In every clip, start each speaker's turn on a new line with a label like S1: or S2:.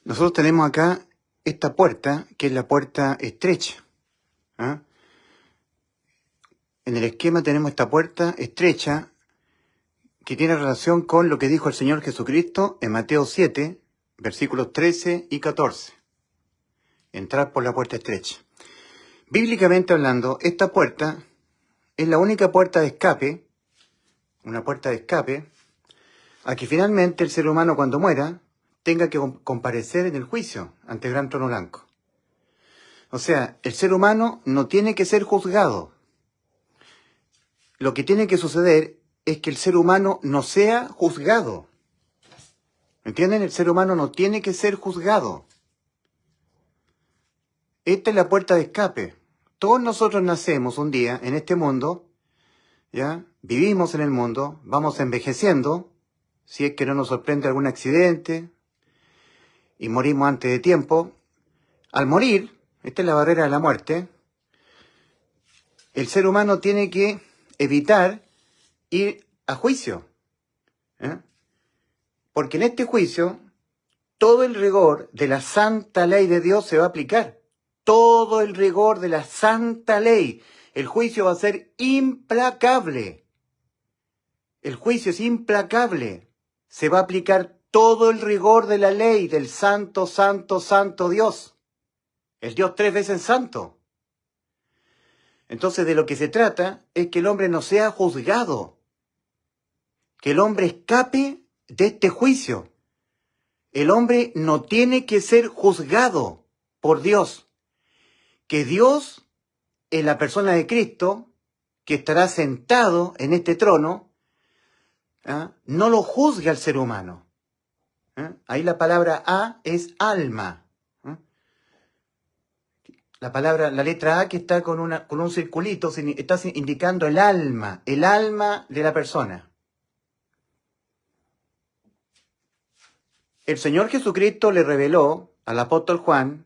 S1: Nosotros tenemos acá esta puerta, que es la puerta estrecha. ¿Ah? En el esquema tenemos esta puerta estrecha que tiene relación con lo que dijo el Señor Jesucristo en Mateo 7, versículos 13 y 14. Entrar por la puerta estrecha. Bíblicamente hablando, esta puerta es la única puerta de escape, una puerta de escape, a que finalmente el ser humano cuando muera tenga que comparecer en el juicio ante el gran trono blanco. O sea, el ser humano no tiene que ser juzgado. Lo que tiene que suceder es que el ser humano no sea juzgado. ¿Entienden? El ser humano no tiene que ser juzgado. Esta es la puerta de escape. Todos nosotros nacemos un día en este mundo, ¿ya? Vivimos en el mundo, vamos envejeciendo, si es que no nos sorprende algún accidente, y morimos antes de tiempo. Al morir, esta es la barrera de la muerte, el ser humano tiene que evitar ir a juicio. ¿Eh? Porque en este juicio, todo el rigor de la santa ley de Dios se va a aplicar. Todo el rigor de la santa ley. El juicio va a ser implacable. El juicio es implacable. Se va a aplicar todo el rigor de la ley del santo, santo, santo Dios. El Dios 3 veces santo. Entonces de lo que se trata es que el hombre no sea juzgado. Que el hombre escape de este juicio. El hombre no tiene que ser juzgado por Dios. Que Dios, en la persona de Cristo, que estará sentado en este trono, no lo juzgue al ser humano. Ahí la palabra A es alma. La letra A que está con un circulito, está indicando el alma de la persona. El Señor Jesucristo le reveló al apóstol Juan,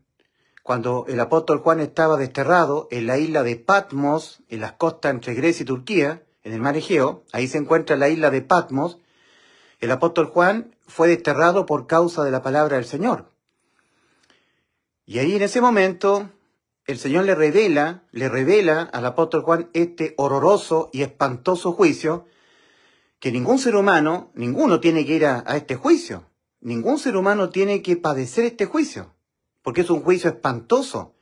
S1: cuando el apóstol Juan estaba desterrado en la isla de Patmos, en las costas entre Grecia y Turquía, en el mar Egeo, ahí se encuentra la isla de Patmos, el apóstol Juan fue desterrado por causa de la palabra del Señor. Y ahí en ese momento, el Señor le revela al apóstol Juan este horroroso y espantoso juicio, que ningún ser humano, ninguno tiene que ir a este juicio. Ningún ser humano tiene que padecer este juicio, porque es un juicio espantoso,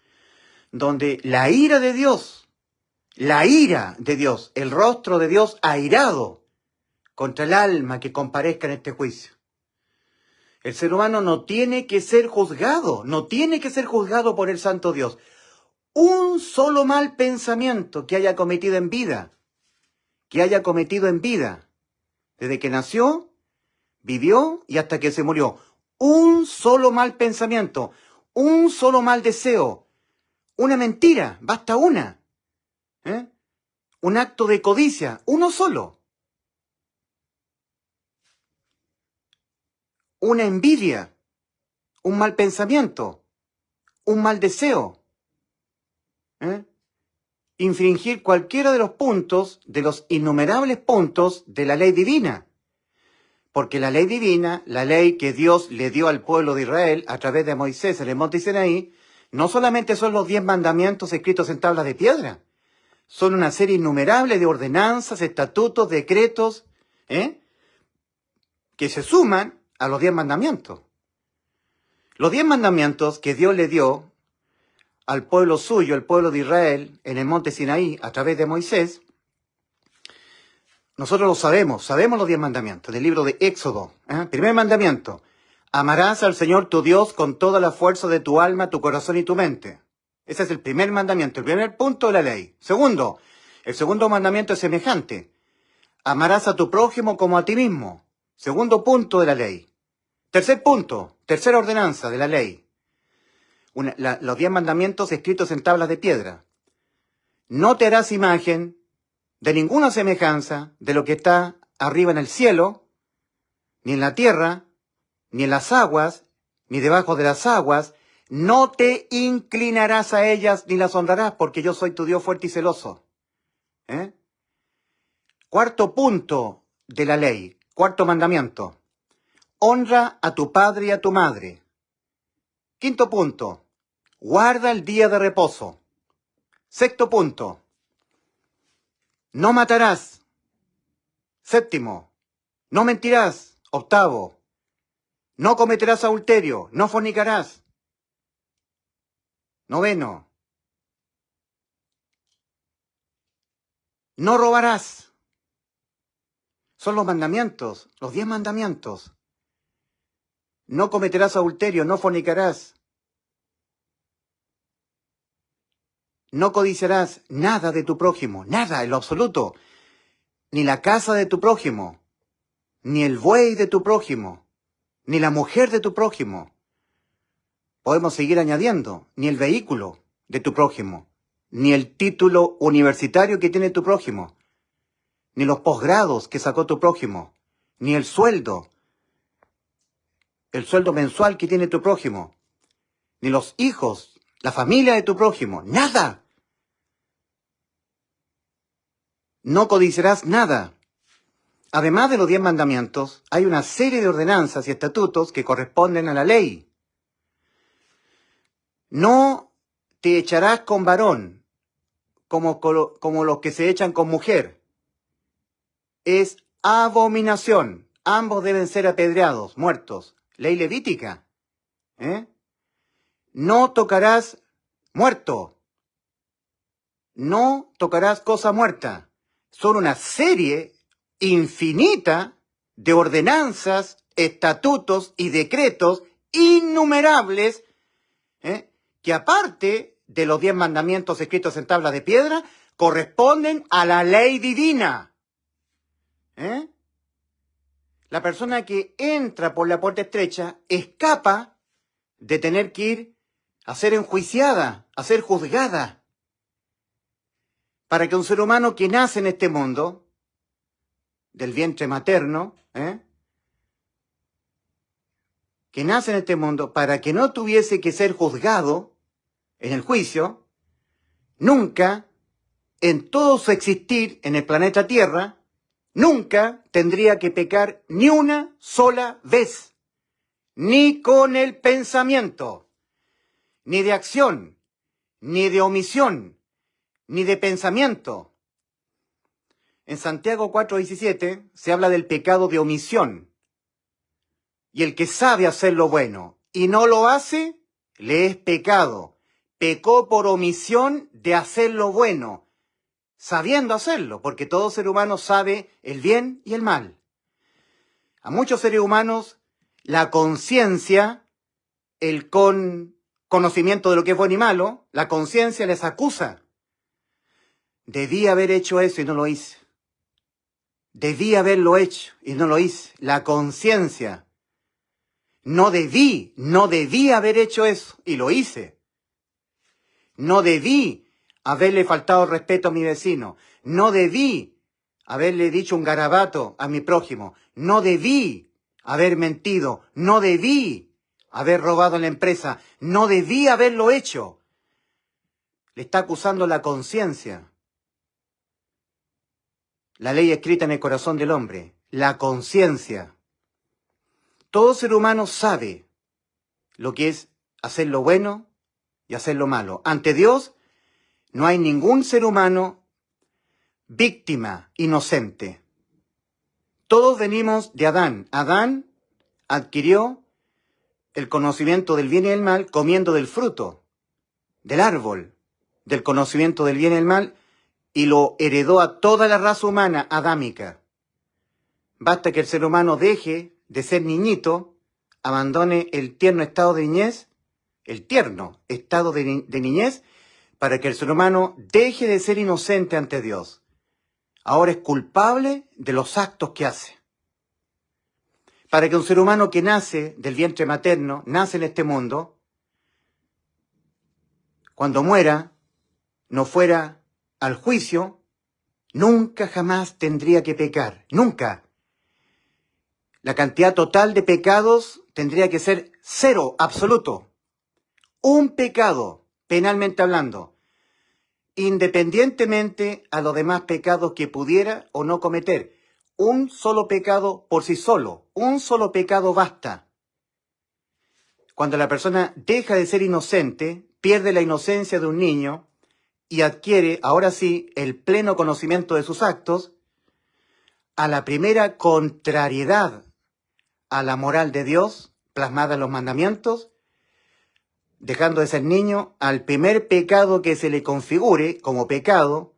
S1: donde la ira de Dios, el rostro de Dios airado contra el alma que comparezca en este juicio. El ser humano no tiene que ser juzgado por el santo Dios. Un solo mal pensamiento que haya cometido en vida, desde que nació, vivió y hasta que se murió. Un solo mal pensamiento, un solo mal deseo, una mentira, basta una. Un acto de codicia, uno solo. Una envidia, un mal pensamiento, un mal deseo. Infringir cualquiera de los puntos, de los innumerables puntos de la ley divina. Porque la ley divina, la ley que Dios le dio al pueblo de Israel a través de Moisés en el monte Sinaí, no solamente son los 10 mandamientos escritos en tablas de piedra, son una serie innumerable de ordenanzas, estatutos, decretos, que se suman a los 10 mandamientos. Los 10 mandamientos que Dios le dio al pueblo suyo, el pueblo de Israel, en el monte Sinaí, a través de Moisés, nosotros lo sabemos los 10 mandamientos del libro de Éxodo. Primer mandamiento, amarás al Señor tu Dios con toda la fuerza de tu alma, tu corazón y tu mente. Ese es el primer mandamiento, el primer punto de la ley. Segundo, el segundo mandamiento es semejante. Amarás a tu prójimo como a ti mismo. Segundo punto de la ley. Tercer punto, tercera ordenanza de la ley. Los 10 mandamientos escritos en tablas de piedra. No te harás imagen de ninguna semejanza de lo que está arriba en el cielo, ni en la tierra, ni en las aguas, ni debajo de las aguas. No te inclinarás a ellas ni las honrarás, porque yo soy tu Dios fuerte y celoso. Cuarto punto de la ley, cuarto mandamiento. Honra a tu padre y a tu madre. Quinto punto, guarda el día de reposo. Sexto punto, no matarás. Séptimo, no mentirás. Octavo, no cometerás adulterio, no fornicarás. Noveno, no robarás. Son los mandamientos, los 10 mandamientos. No cometerás adulterio, no fornicarás. No codiciarás nada de tu prójimo, nada en lo absoluto. Ni la casa de tu prójimo, ni el buey de tu prójimo, ni la mujer de tu prójimo. Podemos seguir añadiendo, ni el vehículo de tu prójimo, ni el título universitario que tiene tu prójimo, ni los posgrados que sacó tu prójimo, ni el sueldo mensual que tiene tu prójimo, ni los hijos, la familia de tu prójimo, nada. No codiciarás nada. Además de los 10 mandamientos, hay una serie de ordenanzas y estatutos que corresponden a la ley. No te echarás con varón, como los que se echan con mujer. Es abominación. Ambos deben ser apedreados, muertos. Ley levítica. No tocarás muerto. No tocarás cosa muerta. Son una serie infinita de ordenanzas, estatutos y decretos innumerables, que aparte de los 10 mandamientos escritos en tablas de piedra, corresponden a la ley divina. La persona que entra por la puerta estrecha escapa de tener que ir a ser enjuiciada, a ser juzgada. Para que un ser humano que nace en este mundo, del vientre materno, que nace en este mundo, para que no tuviese que ser juzgado en el juicio, nunca, en todo su existir en el planeta Tierra, nunca tendría que pecar ni una sola vez, ni con el pensamiento, ni de acción, ni de omisión, ni de pensamiento. En Santiago 4:17 se habla del pecado de omisión. Y el que sabe hacer lo bueno y no lo hace, le es pecado. Pecó por omisión de hacer lo bueno, sabiendo hacerlo, porque todo ser humano sabe el bien y el mal. A muchos seres humanos, la conciencia, el conocimiento de lo que es bueno y malo, la conciencia les acusa. Debí haber hecho eso y no lo hice. Debí haberlo hecho y no lo hice. La conciencia. No debí haber hecho eso y lo hice. No debí haberle faltado respeto a mi vecino. No debí haberle dicho un garabato a mi prójimo. No debí haber mentido. No debí haber robado en la empresa. No debí haberlo hecho. Le está acusando la conciencia. La ley escrita en el corazón del hombre. La conciencia. Todo ser humano sabe lo que es hacer lo bueno y hacer lo malo. Ante Dios no hay ningún ser humano víctima, inocente. Todos venimos de Adán. Adán adquirió el conocimiento del bien y del mal comiendo del fruto, del árbol, del conocimiento del bien y del mal, y lo heredó a toda la raza humana adámica. Basta que el ser humano deje de ser niñito, abandone el tierno estado de niñez, para que el ser humano deje de ser inocente ante Dios. Ahora es culpable de los actos que hace. Para que un ser humano que nace del vientre materno, nace en este mundo, cuando muera, no fuera al juicio, nunca jamás tendría que pecar, nunca. La cantidad total de pecados tendría que ser 0, absoluto. Un pecado, penalmente hablando, independientemente a los demás pecados que pudiera o no cometer. Un solo pecado por sí solo, un solo pecado basta. Cuando la persona deja de ser inocente, pierde la inocencia de un niño y adquiere, ahora sí, el pleno conocimiento de sus actos, a la primera contrariedad a la moral de Dios, plasmada en los mandamientos, dejando de ser niño, al primer pecado que se le configure como pecado,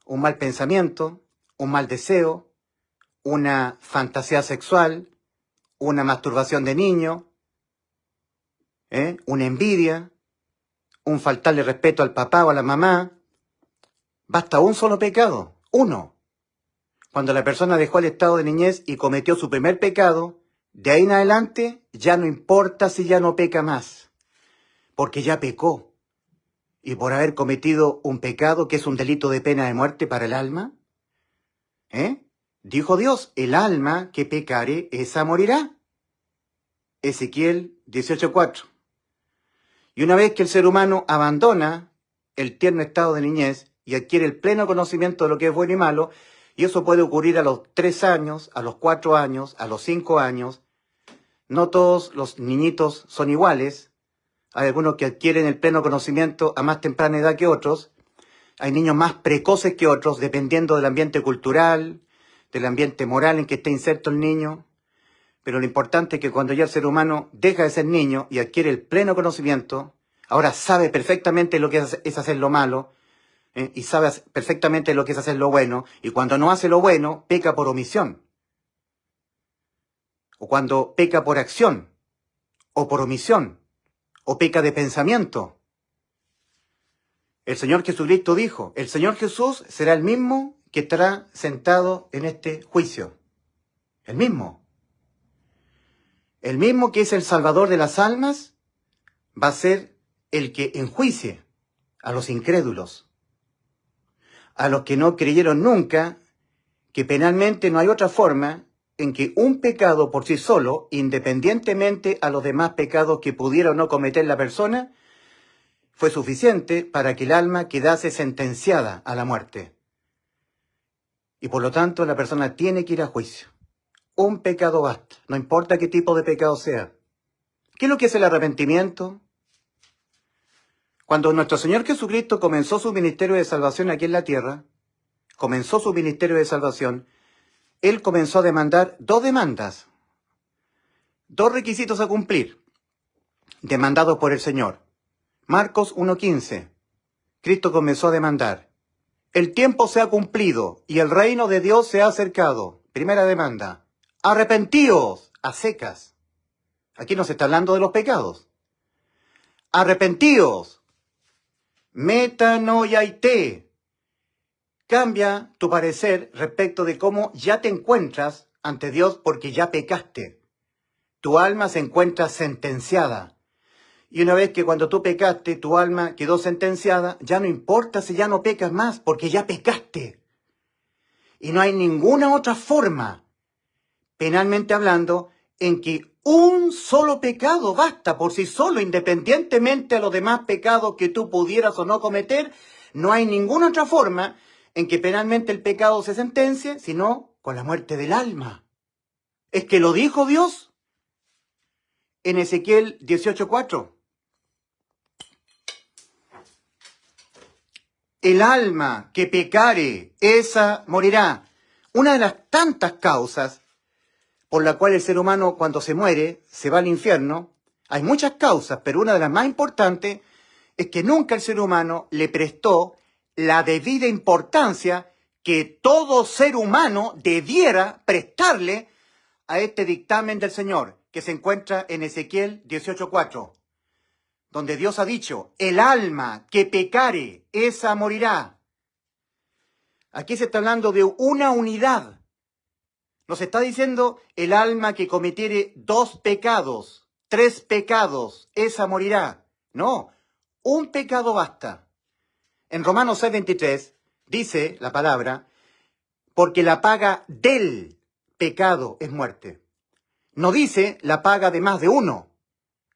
S1: un mal pensamiento, un mal deseo, una fantasía sexual, una masturbación de niño, una envidia, un faltarle respeto al papá o a la mamá. Basta un solo pecado, uno. Cuando la persona dejó el estado de niñez y cometió su primer pecado, de ahí en adelante ya no importa si ya no peca más, porque ya pecó. Y por haber cometido un pecado que es un delito de pena de muerte para el alma, dijo Dios, el alma que pecare, esa morirá. Ezequiel 18:4. Y una vez que el ser humano abandona el tierno estado de niñez y adquiere el pleno conocimiento de lo que es bueno y malo, y eso puede ocurrir a los 3 años, a los 4 años, a los 5 años, no todos los niñitos son iguales, hay algunos que adquieren el pleno conocimiento a más temprana edad que otros, hay niños más precoces que otros, dependiendo del ambiente cultural, del ambiente moral en que esté inserto el niño. Pero lo importante es que cuando ya el ser humano deja de ser niño y adquiere el pleno conocimiento, ahora sabe perfectamente lo que es hacer lo malo, y sabe perfectamente lo que es hacer lo bueno, y cuando no hace lo bueno, peca por omisión. O cuando peca por acción, o por omisión, o peca de pensamiento. El Señor Jesucristo dijo, el Señor Jesús será el mismo que estará sentado en este juicio. El mismo. El mismo que es el Salvador de las almas va a ser el que enjuicie a los incrédulos, a los que no creyeron nunca que penalmente no hay otra forma en que un pecado por sí solo, independientemente a los demás pecados que pudiera o no cometer la persona, fue suficiente para que el alma quedase sentenciada a la muerte. Y por lo tanto la persona tiene que ir a juicio. Un pecado basta, no importa qué tipo de pecado sea. ¿Qué es lo que es el arrepentimiento? Cuando nuestro Señor Jesucristo comenzó su ministerio de salvación aquí en la tierra, Él comenzó a demandar 2 demandas, 2 requisitos a cumplir, demandados por el Señor. Marcos 1:15. Cristo comenzó a demandar: el tiempo se ha cumplido y el reino de Dios se ha acercado. Primera demanda: arrepentíos a secas. Aquí no se está hablando de los pecados. Arrepentíos. Metanoiaite. Cambia tu parecer respecto de cómo ya te encuentras ante Dios porque ya pecaste. Tu alma se encuentra sentenciada. Y una vez que cuando tú pecaste, tu alma quedó sentenciada, ya no importa si ya no pecas más, porque ya pecaste. Y no hay ninguna otra forma, penalmente hablando, en que un solo pecado basta por sí solo, independientemente a los demás pecados que tú pudieras o no cometer. No hay ninguna otra forma en que penalmente el pecado se sentencie, sino con la muerte del alma. Es que lo dijo Dios en Ezequiel 18:4. El alma que pecare, esa morirá. Una de las tantas causas por la cual el ser humano cuando se muere se va al infierno, hay muchas causas, pero una de las más importantes es que nunca el ser humano le prestó la debida importancia que todo ser humano debiera prestarle a este dictamen del Señor, que se encuentra en Ezequiel 18:4. Donde Dios ha dicho, el alma que pecare, esa morirá. Aquí se está hablando de una unidad. Nos está diciendo, el alma que cometiere 2 pecados, 3 pecados, esa morirá. No, un pecado basta. En Romanos 6:23 dice la palabra, porque la paga del pecado es muerte. No dice la paga de más de uno.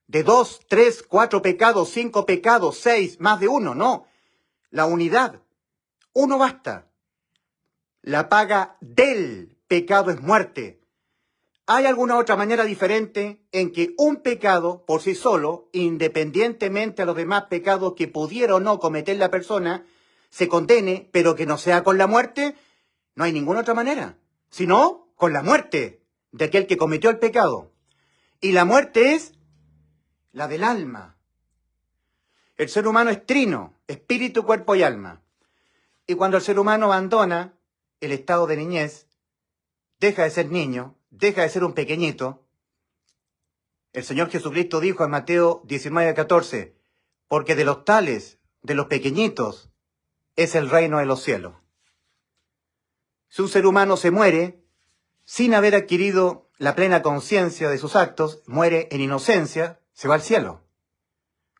S1: De 2, 3, 4 pecados, 5 pecados, 6, más de uno, no. La unidad, uno basta. La paga del pecado es muerte. ¿Hay alguna otra manera diferente en que un pecado por sí solo, independientemente a los demás pecados que pudiera o no cometer la persona, se condene, pero que no sea con la muerte? No hay ninguna otra manera, sino con la muerte de aquel que cometió el pecado. Y la muerte es la del alma. El ser humano es trino, espíritu, cuerpo y alma. Y cuando el ser humano abandona el estado de niñez, deja de ser niño, deja de ser un pequeñito, el Señor Jesucristo dijo en Mateo 19:14, porque de los tales, de los pequeñitos, es el reino de los cielos. Si un ser humano se muere sin haber adquirido la plena conciencia de sus actos, muere en inocencia, se va al cielo.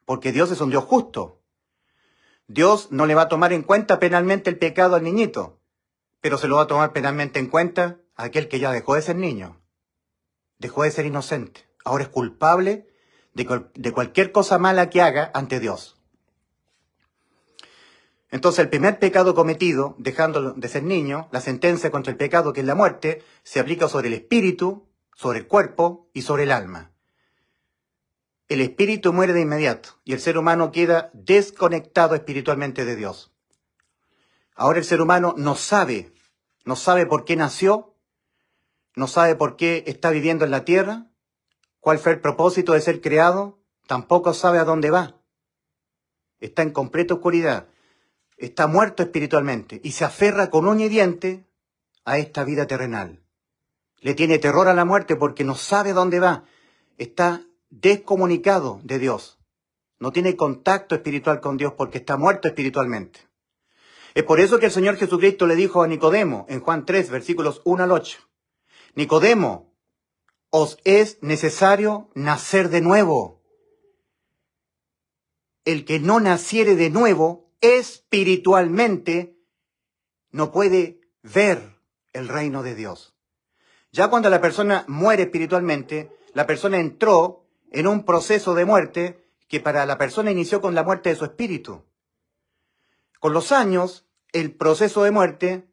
S1: Porque Dios es un Dios justo. Dios no le va a tomar en cuenta penalmente el pecado al niñito, pero se lo va a tomar penalmente en cuenta a aquel que ya dejó de ser niño, dejó de ser inocente. Ahora es culpable de cualquier cosa mala que haga ante Dios. Entonces el primer pecado cometido, dejando de ser niño, la sentencia contra el pecado, que es la muerte, se aplica sobre el espíritu, sobre el cuerpo y sobre el alma. El espíritu muere de inmediato y el ser humano queda desconectado espiritualmente de Dios. Ahora el ser humano no sabe por qué nació, no sabe por qué está viviendo en la tierra, cuál fue el propósito de ser creado, tampoco sabe a dónde va. Está en completa oscuridad, está muerto espiritualmente y se aferra con uña y diente a esta vida terrenal. Le tiene terror a la muerte porque no sabe a dónde va, está descomunicado de Dios, no tiene contacto espiritual con Dios porque está muerto espiritualmente. Es por eso que el Señor Jesucristo le dijo a Nicodemo en Juan 3, versículos 1 al 8, Nicodemo, os es necesario nacer de nuevo. El que no naciere de nuevo espiritualmente no puede ver el reino de Dios. Ya cuando la persona muere espiritualmente, la persona entró en un proceso de muerte que para la persona inició con la muerte de su espíritu. Con los años, el proceso de muerte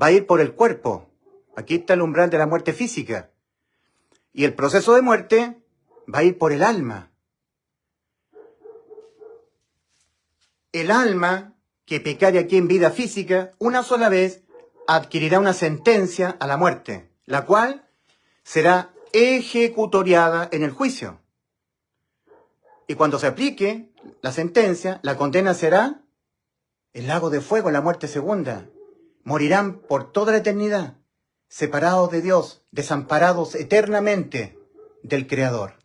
S1: va a ir por el cuerpo. Aquí está el umbral de la muerte física. Y el proceso de muerte va a ir por el alma. El alma que pecare aquí en vida física, una sola vez, adquirirá una sentencia a la muerte, la cual será ejecutoriada en el juicio. Y cuando se aplique la sentencia, la condena será el lago de fuego, la muerte segunda. Morirán por toda la eternidad, separados de Dios, desamparados eternamente del Creador.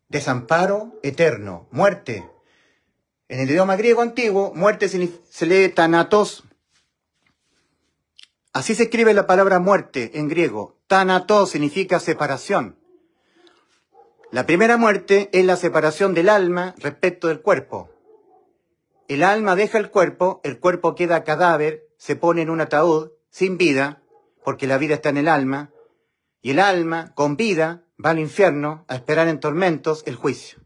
S1: Desamparo eterno, muerte. En el idioma griego antiguo, muerte se lee thanatos. Así se escribe la palabra muerte en griego. Thanatos significa separación. La primera muerte es la separación del alma respecto del cuerpo. El alma deja el cuerpo queda cadáver, se pone en un ataúd, sin vida, porque la vida está en el alma, y el alma, con vida, va al infierno a esperar en tormentos el juicio.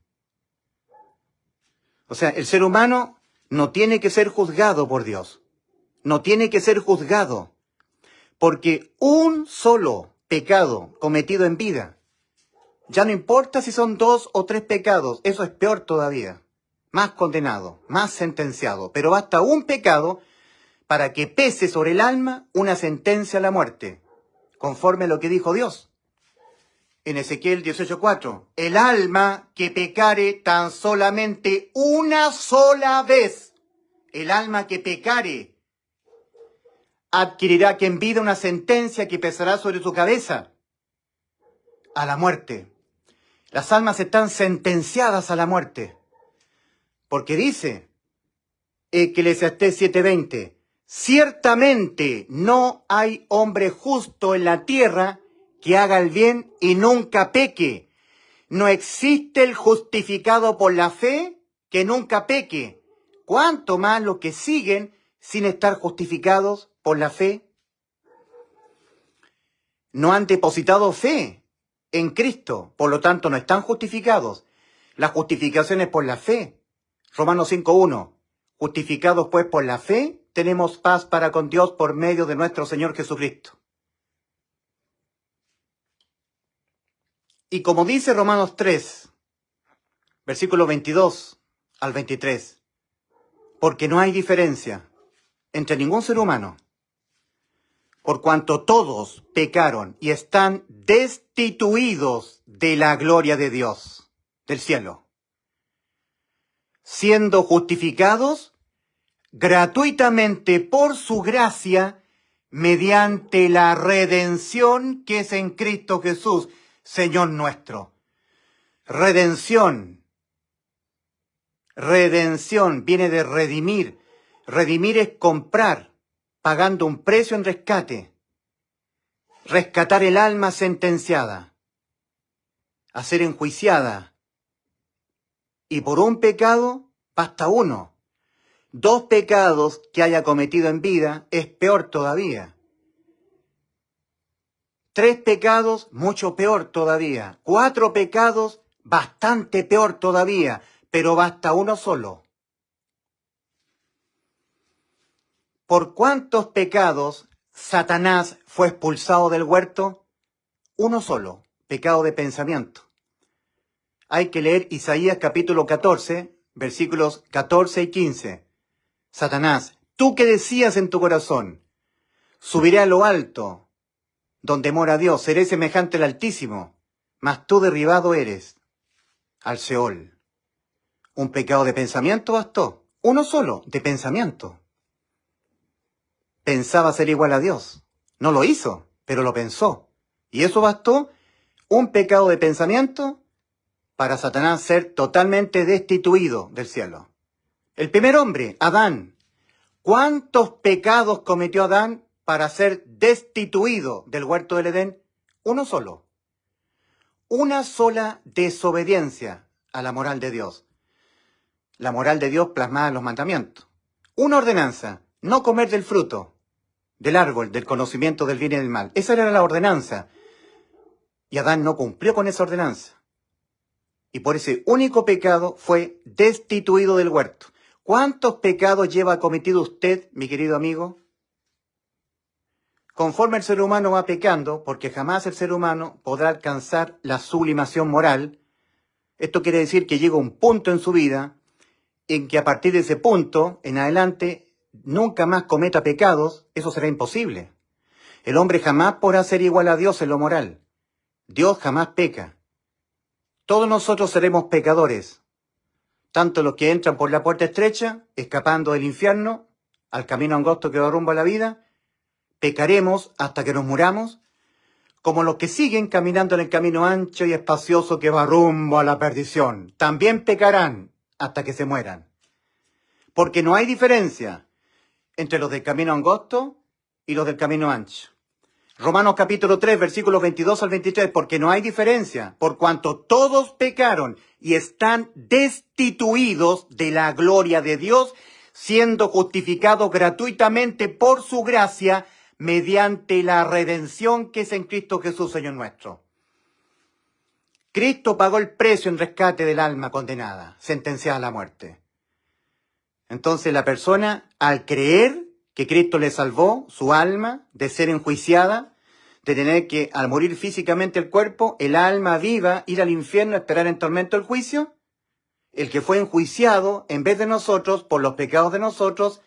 S1: O sea, el ser humano no tiene que ser juzgado por Dios. No tiene que ser juzgado. Porque un solo pecado cometido en vida, ya no importa si son 2 o 3 pecados, eso es peor todavía. Más condenado, más sentenciado. Pero basta un pecado para que pese sobre el alma una sentencia a la muerte, conforme a lo que dijo Dios. En Ezequiel 18:4, el alma que pecare tan solamente una sola vez, el alma que pecare, adquirirá que en vida una sentencia que pesará sobre su cabeza, a la muerte. Las almas están sentenciadas a la muerte, porque dice Eclesiastés 7:20, ciertamente no hay hombre justo en la tierra que haga el bien y nunca peque. No existe el justificado por la fe que nunca peque. ¿Cuánto más los que siguen sin estar justificados por la fe? No han depositado fe en Cristo, por lo tanto no están justificados. La justificación es por la fe. Romanos 5:1. Justificados pues por la fe, tenemos paz para con Dios por medio de nuestro Señor Jesucristo. Y como dice Romanos 3, versículos 22 al 23, porque no hay diferencia entre ningún ser humano, por cuanto todos pecaron y están destituidos de la gloria de Dios, del cielo, siendo justificados gratuitamente por su gracia mediante la redención que es en Cristo Jesús, Señor nuestro. Redención. Redención viene de redimir. Redimir es comprar, pagando un precio en rescate. Rescatar el alma sentenciada, a ser enjuiciada. Y por un pecado basta uno. 2 pecados que haya cometido en vida es peor todavía. 3 pecados, mucho peor todavía. 4 pecados, bastante peor todavía. Pero basta uno solo. ¿Por cuántos pecados Satanás fue expulsado del huerto? Uno solo, pecado de pensamiento. Hay que leer Isaías capítulo 14, versículos 14 y 15. Satanás, tú que decías en tu corazón, subiré a lo alto, donde mora Dios, seré semejante al Altísimo, mas tú derribado eres al Seol. Un pecado de pensamiento bastó, uno solo, de pensamiento. Pensaba ser igual a Dios. No lo hizo, pero lo pensó. Y eso bastó, un pecado de pensamiento, para Satanás ser totalmente destituido del cielo. El primer hombre, Adán. ¿Cuántos pecados cometió Adán para ser destituido del huerto del Edén? Uno solo. Una sola desobediencia a la moral de Dios. La moral de Dios plasmada en los mandamientos. Una ordenanza, no comer del fruto, del árbol, del conocimiento del bien y del mal. Esa era la ordenanza. Y Adán no cumplió con esa ordenanza. Y por ese único pecado fue destituido del huerto. ¿Cuántos pecados lleva cometido usted, mi querido amigo? Conforme el ser humano va pecando, porque jamás el ser humano podrá alcanzar la sublimación moral, esto quiere decir que llega un punto en su vida en que a partir de ese punto en adelante nunca más cometa pecados, eso será imposible. El hombre jamás podrá ser igual a Dios en lo moral. Dios jamás peca. Todos nosotros seremos pecadores, tanto los que entran por la puerta estrecha, escapando del infierno, al camino angosto que va rumbo a la vida, pecaremos hasta que nos muramos, como los que siguen caminando en el camino ancho y espacioso que va rumbo a la perdición. También pecarán hasta que se mueran. Porque no hay diferencia entre los del camino angosto y los del camino ancho. Romanos capítulo 3, versículos 22 al 23, porque no hay diferencia, por cuanto todos pecaron y están destituidos de la gloria de Dios, siendo justificados gratuitamente por su gracia, mediante la redención que es en Cristo Jesús, Señor nuestro. Cristo pagó el precio en rescate del alma condenada, sentenciada a la muerte. Entonces la persona, al creer que Cristo le salvó su alma de ser enjuiciada, de tener que, al morir físicamente el cuerpo, el alma viva, ir al infierno, esperar en tormento el juicio, el que fue enjuiciado, en vez de nosotros, por los pecados de nosotros,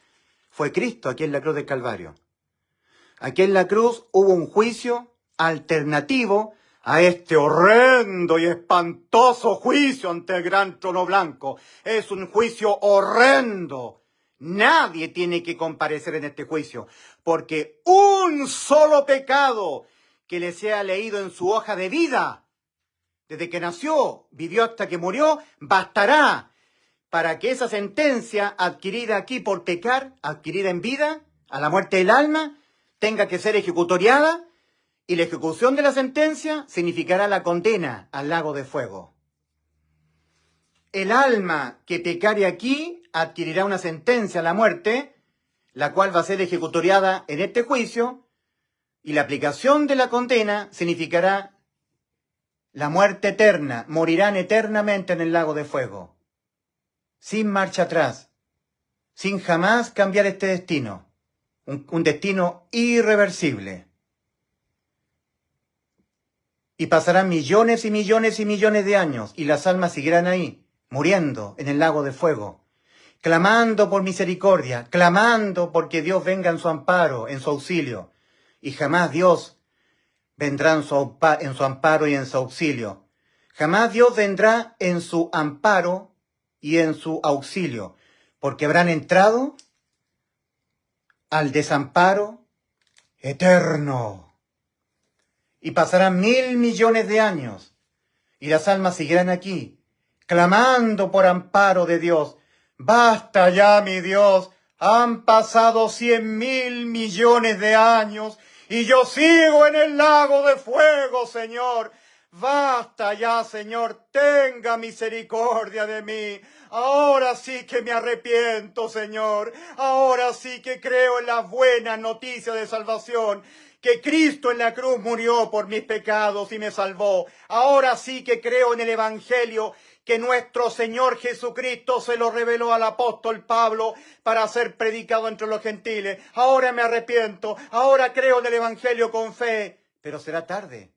S1: fue Cristo aquí en la cruz del Calvario. Aquí en la cruz hubo un juicio alternativo a este horrendo y espantoso juicio ante el gran trono blanco. Es un juicio horrendo. Nadie tiene que comparecer en este juicio, porque un solo pecado que le sea leído en su hoja de vida, desde que nació, vivió hasta que murió, bastará para que esa sentencia adquirida aquí por pecar, adquirida en vida, a la muerte del alma, tenga que ser ejecutoriada, y la ejecución de la sentencia significará la condena al lago de fuego. El alma que pecare aquí adquirirá una sentencia a la muerte, la cual va a ser ejecutoriada en este juicio, y la aplicación de la condena significará la muerte eterna. Morirán eternamente en el lago de fuego, sin marcha atrás, sin jamás cambiar este destino, un destino irreversible. Y pasarán millones y millones y millones de años, y las almas seguirán ahí, muriendo en el lago de fuego, clamando por misericordia, clamando porque Dios venga en su amparo, en su auxilio. Y jamás Dios vendrá en su amparo y en su auxilio. Jamás Dios vendrá en su amparo y en su auxilio, porque habrán entrado al desamparo eterno. Y pasarán 1.000 millones de años, y las almas seguirán aquí, clamando por amparo de Dios. Basta ya, mi Dios, han pasado 100.000 millones de años, y yo sigo en el lago de fuego, Señor. Basta ya, Señor, tenga misericordia de mí. Ahora sí que me arrepiento, Señor. Ahora sí que creo en las buenas noticias de salvación, que Cristo en la cruz murió por mis pecados y me salvó. Ahora sí que creo en el Evangelio que nuestro Señor Jesucristo se lo reveló al apóstol Pablo para ser predicado entre los gentiles. Ahora me arrepiento, ahora creo en el Evangelio con fe, pero será tarde.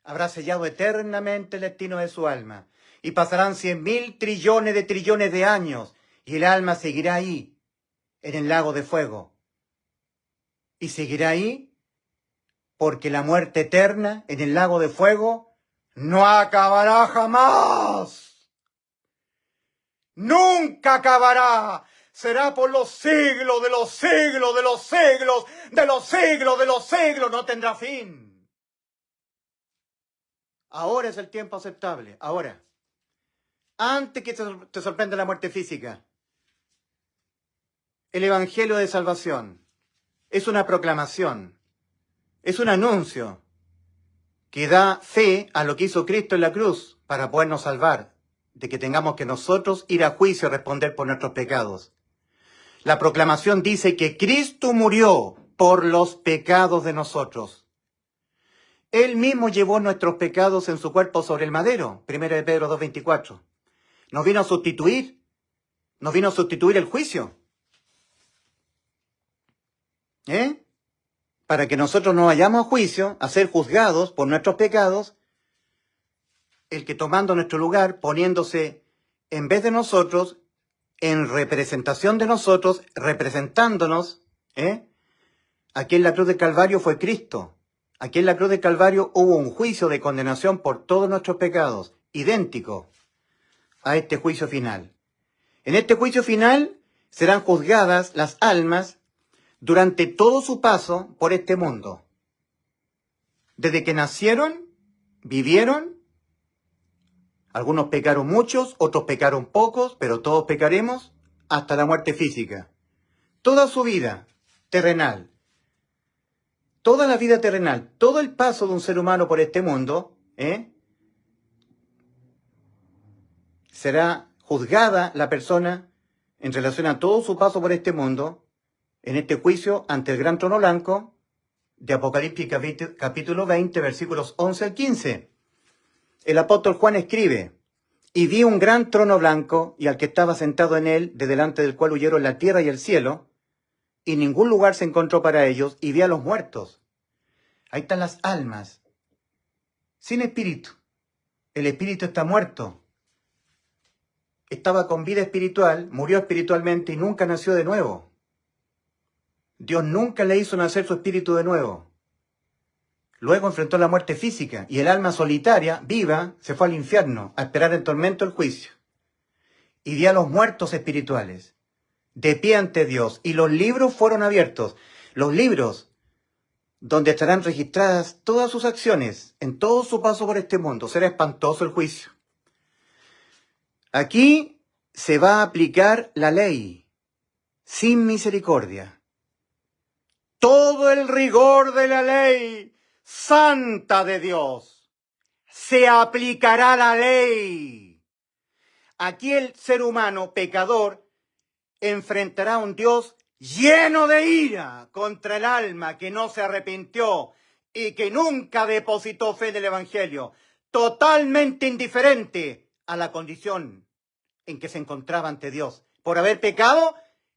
S1: Habrá sellado eternamente el destino de su alma, y pasarán 100.000 trillones de años, y el alma seguirá ahí, en el lago de fuego. Y seguirá ahí, porque la muerte eterna en el lago de fuego no acabará jamás. Nunca acabará. Será por los siglos de los siglos, de los siglos, de los siglos, de los siglos. No tendrá fin. Ahora es el tiempo aceptable. Ahora. Antes que te sorprenda la muerte física. El Evangelio de Salvación es una proclamación. Es un anuncio que da fe a lo que hizo Cristo en la cruz para podernos salvar, de que tengamos que nosotros ir a juicio y responder por nuestros pecados. La proclamación dice que Cristo murió por los pecados de nosotros. Él mismo llevó nuestros pecados en su cuerpo sobre el madero, 1 de Pedro 2:24. Nos vino a sustituir el juicio. Para que nosotros no vayamos a juicio, a ser juzgados por nuestros pecados, el que tomando nuestro lugar, poniéndose en vez de nosotros, en representación de nosotros, representándonos, aquí en la cruz del Calvario fue Cristo. Aquí en la cruz del Calvario hubo un juicio de condenación por todos nuestros pecados, idéntico a este juicio final. En este juicio final serán juzgadas las almas durante todo su paso por este mundo. Desde que nacieron, vivieron, algunos pecaron muchos, otros pecaron pocos, pero todos pecaremos hasta la muerte física. Toda su vida terrenal, toda la vida terrenal, todo el paso de un ser humano por este mundo, será juzgada la persona en relación a todo su paso por este mundo, en este juicio ante el gran trono blanco de Apocalipsis capítulo 20, versículos 11 al 15. El apóstol Juan escribe: y vi un gran trono blanco y al que estaba sentado en él, de delante del cual huyeron la tierra y el cielo, y ningún lugar se encontró para ellos, y vi a los muertos. Ahí están las almas, sin espíritu. El espíritu está muerto. Estaba con vida espiritual, murió espiritualmente y nunca nació de nuevo. Dios nunca le hizo nacer su espíritu de nuevo. Luego enfrentó la muerte física y el alma solitaria, viva, se fue al infierno a esperar en tormento el juicio. Y vi a los muertos espirituales, de pie ante Dios, y los libros fueron abiertos. Los libros donde estarán registradas todas sus acciones en todo su paso por este mundo. Será espantoso el juicio. Aquí se va a aplicar la ley, sin misericordia. Todo el rigor de la ley santa de Dios, se aplicará la ley. Aquí el ser humano pecador enfrentará a un Dios lleno de ira contra el alma que no se arrepintió y que nunca depositó fe en el Evangelio, totalmente indiferente a la condición en que se encontraba ante Dios, por haber pecado,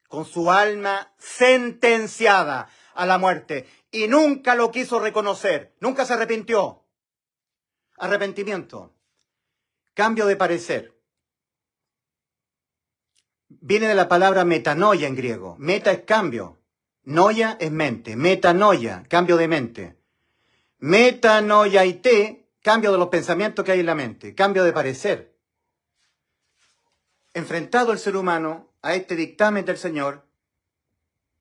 S1: con su alma sentenciada a la muerte, y nunca lo quiso reconocer, nunca se arrepintió. Arrepentimiento. Cambio de parecer. Viene de la palabra metanoia en griego. Meta es cambio. Noia es mente. Metanoia, cambio de mente. Metanoiaite, cambio de los pensamientos que hay en la mente. Cambio de parecer. Enfrentado el ser humano a este dictamen del Señor,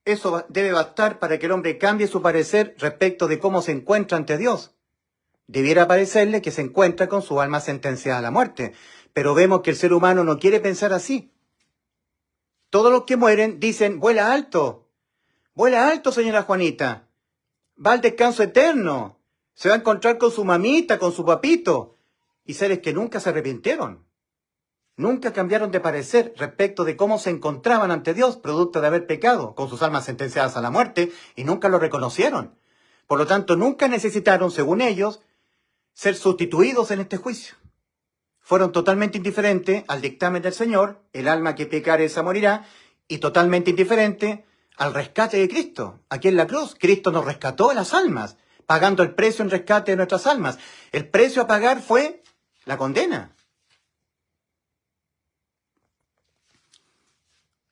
S1: eso debe bastar para que el hombre cambie su parecer respecto de cómo se encuentra ante Dios. Debiera parecerle que se encuentra con su alma sentenciada a la muerte, pero vemos que el ser humano no quiere pensar así. Todos los que mueren dicen, vuela alto, señora Juanita, va al descanso eterno, se va a encontrar con su mamita, con su papito, y seres que nunca se arrepintieron. Nunca cambiaron de parecer respecto de cómo se encontraban ante Dios, producto de haber pecado, con sus almas sentenciadas a la muerte, y nunca lo reconocieron. Por lo tanto, nunca necesitaron, según ellos, ser sustituidos en este juicio. Fueron totalmente indiferentes al dictamen del Señor, el alma que pecare esa morirá, y totalmente indiferente al rescate de Cristo. Aquí en la cruz, Cristo nos rescató de las almas, pagando el precio en rescate de nuestras almas. El precio a pagar fue la condena.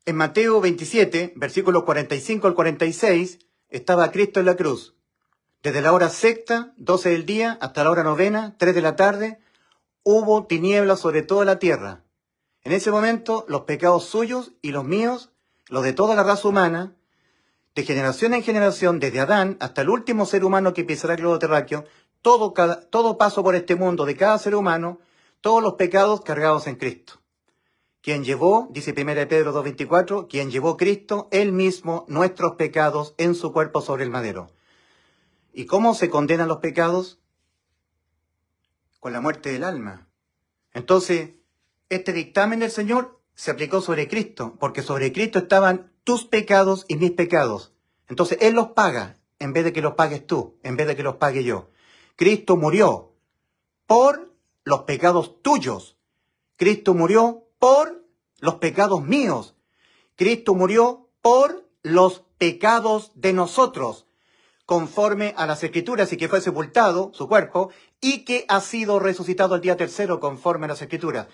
S1: En Mateo 27, versículos 45 al 46, estaba Cristo en la cruz. Desde la hora sexta, 12 del día, hasta la hora novena, 3 de la tarde, hubo tinieblas sobre toda la tierra. En ese momento, los pecados suyos y los míos, los de toda la raza humana, de generación en generación, desde Adán hasta el último ser humano que pisará el globo terráqueo, todo paso por este mundo de cada ser humano, todos los pecados cargados en Cristo. Quien llevó, dice 1 Pedro 2:24, quien llevó Cristo, él mismo, nuestros pecados en su cuerpo sobre el madero. ¿Y cómo se condenan los pecados? Con la muerte del alma. Entonces, este dictamen del Señor se aplicó sobre Cristo, porque sobre Cristo estaban tus pecados y mis pecados. Entonces, Él los paga, en vez de que los pagues tú, en vez de que los pague yo. Cristo murió por los pecados tuyos. Cristo murió por los pecados míos. Cristo murió por los pecados de nosotros, conforme a las Escrituras, y que fue sepultado su cuerpo, y que ha sido resucitado el día tercero, conforme a las Escrituras.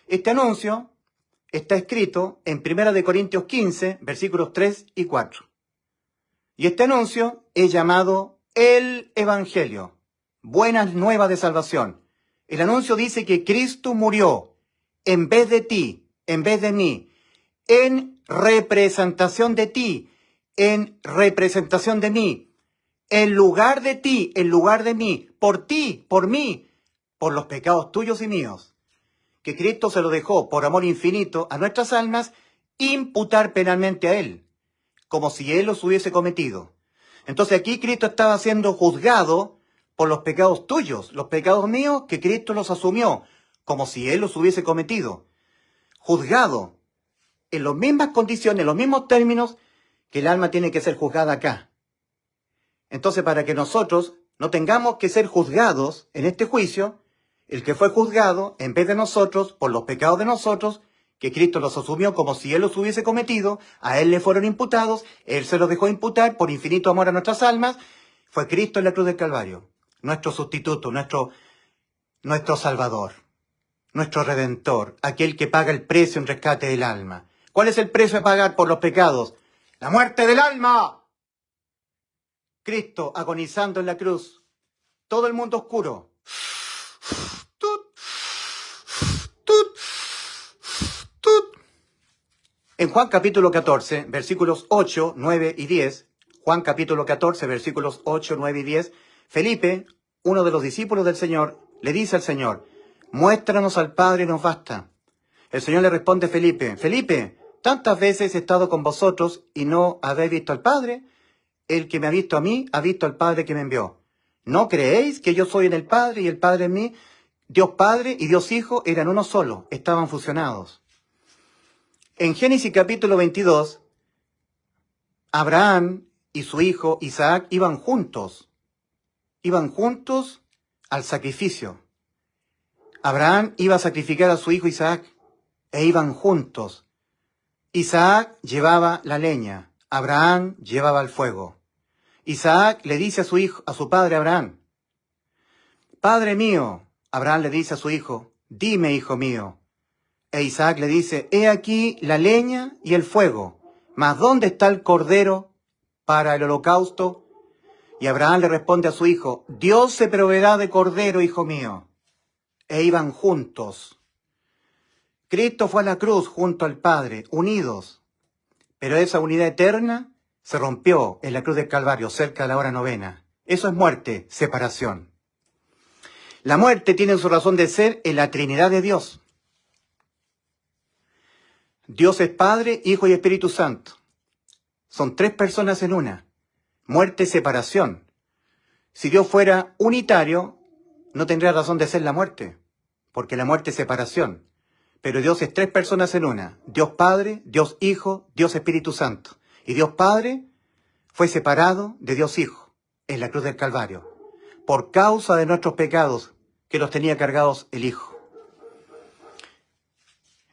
S1: Este anuncio está escrito en 1 Corintios 15, versículos 3 y 4. Y este anuncio es llamado el Evangelio, buenas nuevas de salvación. El anuncio dice que Cristo murió en vez de ti, en vez de mí, en representación de ti, en representación de mí, en lugar de ti, en lugar de mí, por ti, por mí, por los pecados tuyos y míos, que Cristo se lo dejó por amor infinito a nuestras almas, imputar penalmente a Él, como si Él los hubiese cometido. Entonces aquí Cristo estaba siendo juzgado por los pecados tuyos, los pecados míos, que Cristo los asumió, como si Él los hubiese cometido. Juzgado en las mismas condiciones, en los mismos términos que el alma tiene que ser juzgada acá. Entonces, para que nosotros no tengamos que ser juzgados en este juicio, el que fue juzgado, en vez de nosotros, por los pecados de nosotros, que Cristo los asumió como si Él los hubiese cometido, a Él le fueron imputados, Él se los dejó imputar por infinito amor a nuestras almas, fue Cristo en la cruz del Calvario, nuestro sustituto, nuestro Salvador, nuestro Redentor, aquel que paga el precio en rescate del alma. ¿Cuál es el precio a pagar por los pecados? ¡La muerte del alma! Cristo agonizando en la cruz, todo el mundo oscuro. En Juan capítulo 14, versículos 8, 9 y 10, Juan capítulo 14, versículos 8, 9 y 10, Felipe, uno de los discípulos del Señor, le dice al Señor, muéstranos al Padre y nos basta. El Señor le responde a Felipe, Felipe, tantas veces he estado con vosotros y no habéis visto al Padre. El que me ha visto a mí, ha visto al Padre que me envió. ¿No creéis que yo soy en el Padre y el Padre en mí? Dios Padre y Dios Hijo eran uno solo, estaban fusionados. En Génesis capítulo 22, Abraham y su hijo Isaac iban juntos al sacrificio. Abraham iba a sacrificar a su hijo Isaac e iban juntos. Isaac llevaba la leña, Abraham llevaba el fuego. Isaac le dice a su padre Abraham, Padre mío, Abraham le dice a su hijo, dime, hijo mío. E Isaac le dice, he aquí la leña y el fuego, mas ¿dónde está el cordero para el holocausto? Y Abraham le responde a su hijo, Dios se proveerá de cordero, hijo mío. E iban juntos. Cristo fue a la cruz junto al Padre, unidos. Pero esa unidad eterna se rompió en la cruz del Calvario, cerca de la hora novena. Eso es muerte, separación. La muerte tiene su razón de ser en la Trinidad de Dios. Dios es Padre, Hijo y Espíritu Santo. Son tres personas en una. Muerte, separación. Si Dios fuera unitario, no tendría razón de ser la muerte, porque la muerte es separación. Pero Dios es tres personas en una. Dios Padre, Dios Hijo, Dios Espíritu Santo. Y Dios Padre fue separado de Dios Hijo en la cruz del Calvario, por causa de nuestros pecados que los tenía cargados el Hijo.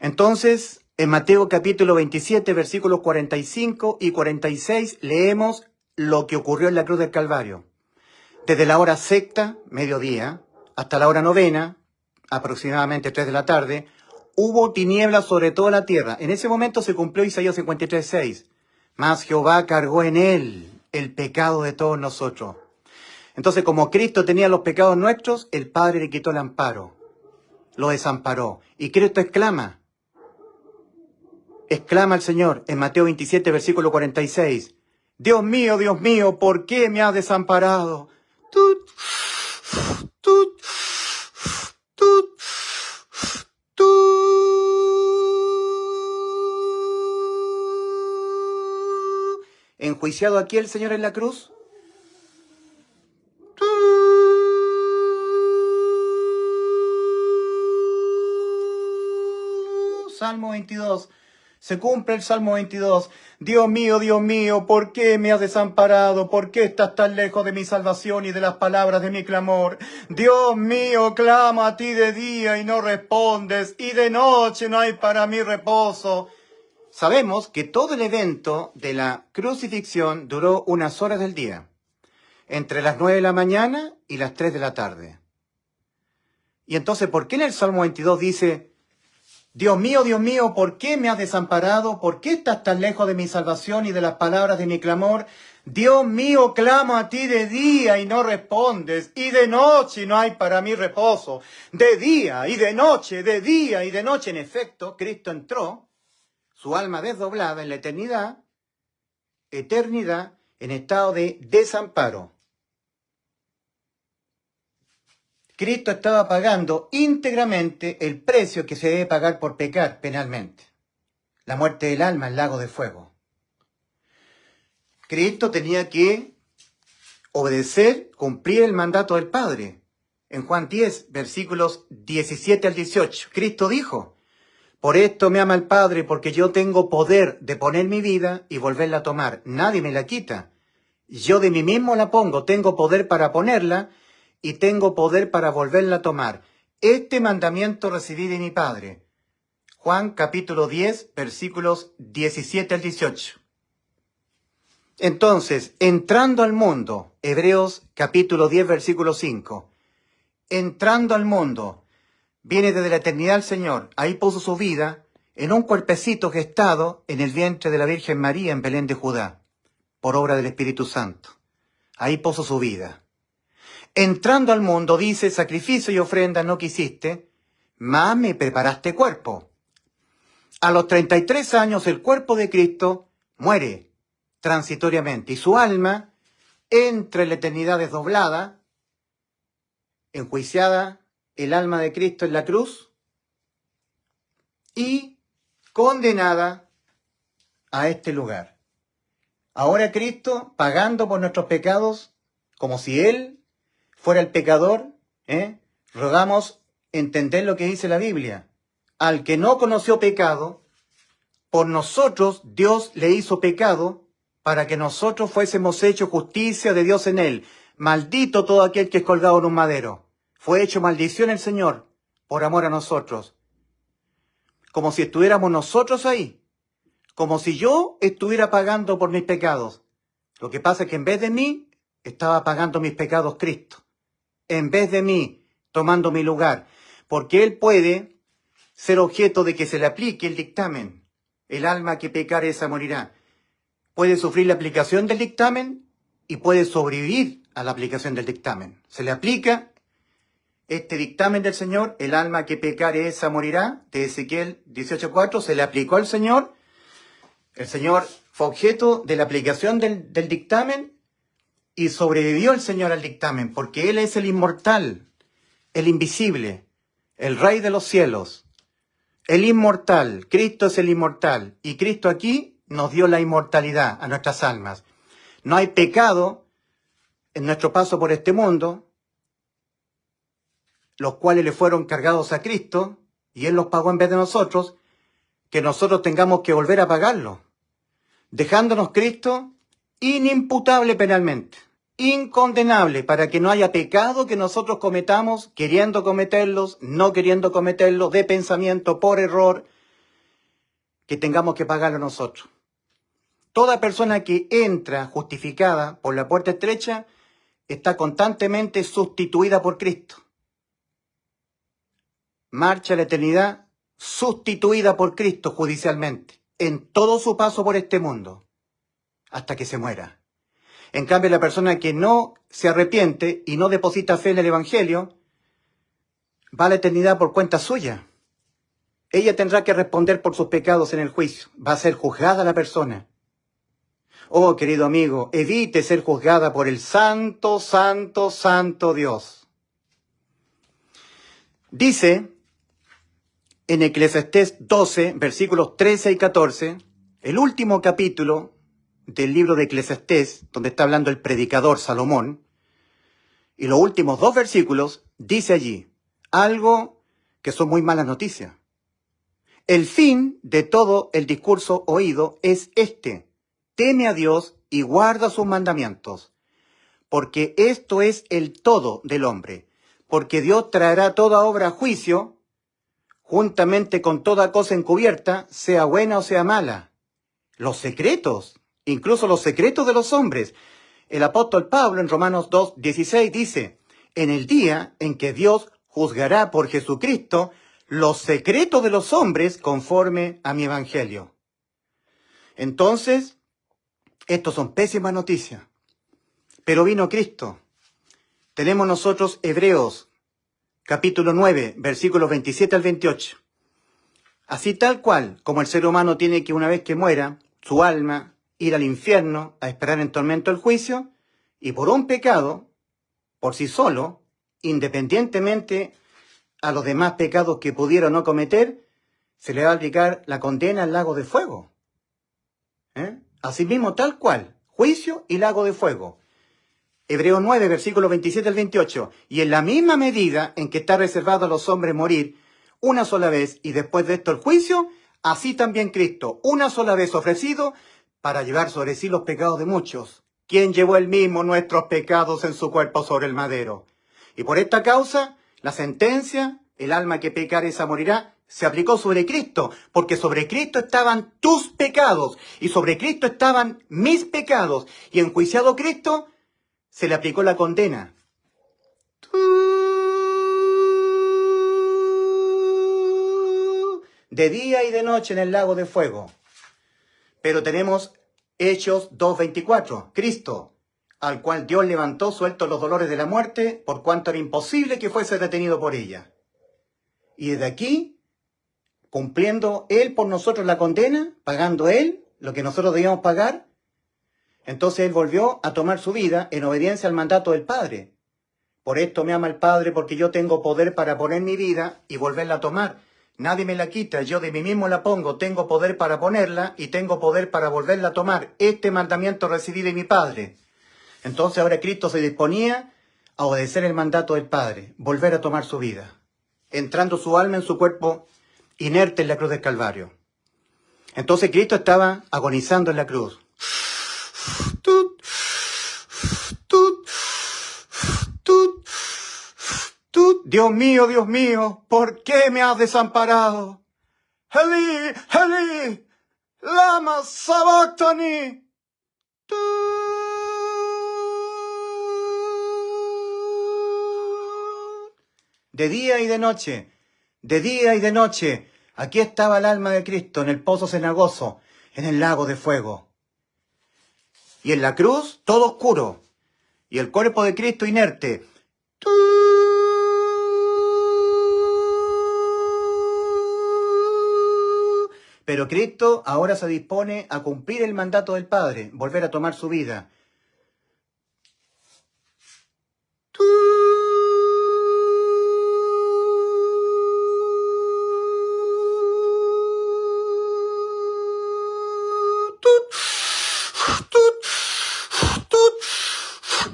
S1: Entonces, en Mateo capítulo 27, versículos 45 y 46, leemos lo que ocurrió en la cruz del Calvario. Desde la hora sexta, mediodía, hasta la hora novena, aproximadamente 3 de la tarde, hubo tinieblas sobre toda la tierra. En ese momento se cumplió Isaías 53:6. Mas Jehová cargó en él el pecado de todos nosotros. Entonces, como Cristo tenía los pecados nuestros, el Padre le quitó el amparo, lo desamparó. Y Cristo exclama al Señor en Mateo 27, versículo 46. Dios mío, ¿por qué me has desamparado? Tut, tut, tut, tut. ¿Enjuiciado aquí el Señor en la cruz? Salmo 22. Se cumple el Salmo 22. Dios mío, ¿por qué me has desamparado? ¿Por qué estás tan lejos de mi salvación y de las palabras de mi clamor? Dios mío, clamo a ti de día y no respondes, y de noche no hay para mí reposo. Sabemos que todo el evento de la crucifixión duró unas horas del día, entre las 9 de la mañana y las 3 de la tarde. Y entonces, ¿por qué en el Salmo 22 dice, Dios mío, ¿por qué me has desamparado? ¿Por qué estás tan lejos de mi salvación y de las palabras de mi clamor? Dios mío, clamo a ti de día y no respondes, y de noche no hay para mí reposo. De día y de noche, de día y de noche. En efecto, Cristo entró, su alma desdoblada en la eternidad, en estado de desamparo. Cristo estaba pagando íntegramente el precio que se debe pagar por pecar penalmente. La muerte del alma, el lago de fuego. Cristo tenía que obedecer, cumplir el mandato del Padre. En Juan 10, versículos 17 al 18, Cristo dijo, por esto me ama el Padre, porque yo tengo poder de poner mi vida y volverla a tomar. Nadie me la quita. Yo de mí mismo la pongo, tengo poder para ponerla y tengo poder para volverla a tomar. Este mandamiento recibí de mi Padre. Juan capítulo 10, versículos 17 al 18. Entonces, entrando al mundo, Hebreos capítulo 10, versículo 5. Entrando al mundo, viene desde la eternidad el Señor. Ahí puso su vida en un cuerpecito gestado en el vientre de la Virgen María en Belén de Judá, por obra del Espíritu Santo. Ahí puso su vida. Entrando al mundo, dice, sacrificio y ofrenda no quisiste, mas me preparaste cuerpo. A los 33 años el cuerpo de Cristo muere transitoriamente y su alma entra en la eternidad desdoblada, enjuiciada, el alma de Cristo en la cruz y condenada a este lugar. Ahora Cristo, pagando por nuestros pecados, como si Él fuera el pecador, rogamos entender lo que dice la Biblia. Al que no conoció pecado, por nosotros Dios le hizo pecado para que nosotros fuésemos hechos justicia de Dios en Él. Maldito todo aquel que es colgado en un madero. Fue hecho maldición el Señor por amor a nosotros. Como si estuviéramos nosotros ahí. Como si yo estuviera pagando por mis pecados. Lo que pasa es que en vez de mí, estaba pagando mis pecados Cristo. En vez de mí, tomando mi lugar, porque él puede ser objeto de que se le aplique el dictamen. El alma que pecare esa morirá. Puede sufrir la aplicación del dictamen y puede sobrevivir a la aplicación del dictamen. Se le aplica este dictamen del Señor, el alma que pecare esa morirá, de Ezequiel 18:4, se le aplicó al Señor. El Señor fue objeto de la aplicación del dictamen y sobrevivió el Señor al dictamen, porque Él es el inmortal, el invisible, el Rey de los cielos, el inmortal. Cristo es el inmortal y Cristo aquí nos dio la inmortalidad a nuestras almas. No hay pecado en nuestro paso por este mundo, los cuales le fueron cargados a Cristo y Él los pagó en vez de nosotros, que nosotros tengamos que volver a pagarlo, dejándonos Cristo inimputable penalmente, incondenable, para que no haya pecado que nosotros cometamos, queriendo cometerlos, no queriendo cometerlos, de pensamiento, por error, que tengamos que pagarlo nosotros. Toda persona que entra justificada por la puerta estrecha está constantemente sustituida por Cristo. Marcha a la eternidad sustituida por Cristo judicialmente, en todo su paso por este mundo, hasta que se muera. En cambio, la persona que no se arrepiente y no deposita fe en el Evangelio, va a la eternidad por cuenta suya. Ella tendrá que responder por sus pecados en el juicio. Va a ser juzgada la persona. Oh, querido amigo, evite ser juzgada por el santo, santo, santo Dios. Dice en Eclesiastés 12, versículos 13 y 14, el último capítulo del libro de Eclesiastés, donde está hablando el predicador Salomón, y los últimos 2 versículos, dice allí algo que son muy malas noticias. El fin de todo el discurso oído es este: teme a Dios y guarda sus mandamientos, porque esto es el todo del hombre, porque Dios traerá toda obra a juicio, juntamente con toda cosa encubierta, sea buena o sea mala. Los secretos, incluso los secretos de los hombres. El apóstol Pablo en Romanos 2:16 dice: en el día en que Dios juzgará por Jesucristo los secretos de los hombres conforme a mi evangelio. Entonces, estos son pésimas noticias. Pero vino Cristo. Tenemos nosotros Hebreos capítulo 9, versículos 27 al 28. Así tal cual como el ser humano tiene que, una vez que muera, su alma ir al infierno a esperar en tormento el juicio, y por un pecado, por sí solo, independientemente a los demás pecados que pudiera o no cometer, se le va a aplicar la condena al lago de fuego. Asimismo, tal cual, juicio y lago de fuego. Hebreos 9, versículos 27 al 28. Y en la misma medida en que está reservado a los hombres morir una sola vez y después de esto el juicio, así también Cristo, una sola vez ofrecido, para llevar sobre sí los pecados de muchos, quien llevó él mismo nuestros pecados en su cuerpo sobre el madero. Y por esta causa, la sentencia, el alma que pecare esa morirá, se aplicó sobre Cristo, porque sobre Cristo estaban tus pecados, y sobre Cristo estaban mis pecados, y enjuiciado Cristo, se le aplicó la condena. De día y de noche en el lago de fuego. Pero tenemos Hechos 2:24. Cristo, al cual Dios levantó sueltos los dolores de la muerte, por cuanto era imposible que fuese detenido por ella. Y desde aquí, cumpliendo Él por nosotros la condena, pagando Él lo que nosotros debíamos pagar, entonces Él volvió a tomar su vida en obediencia al mandato del Padre. Por esto me ama el Padre, porque yo tengo poder para poner mi vida y volverla a tomar. Nadie me la quita, yo de mí mismo la pongo, tengo poder para ponerla y tengo poder para volverla a tomar. Este mandamiento recibí de mi Padre. Entonces ahora Cristo se disponía a obedecer el mandato del Padre, volver a tomar su vida, entrando su alma en su cuerpo inerte en la cruz del Calvario. Entonces Cristo estaba agonizando en la cruz. Dios mío, ¿por qué me has desamparado? Eli, Eli, lama sabachthani. de día y de noche, de día y de noche. Aquí estaba el alma de Cristo en el pozo cenagoso, en el lago de fuego. Y en la cruz, todo oscuro. Y el cuerpo de Cristo inerte. Pero Cristo ahora se dispone a cumplir el mandato del Padre, volver a tomar su vida.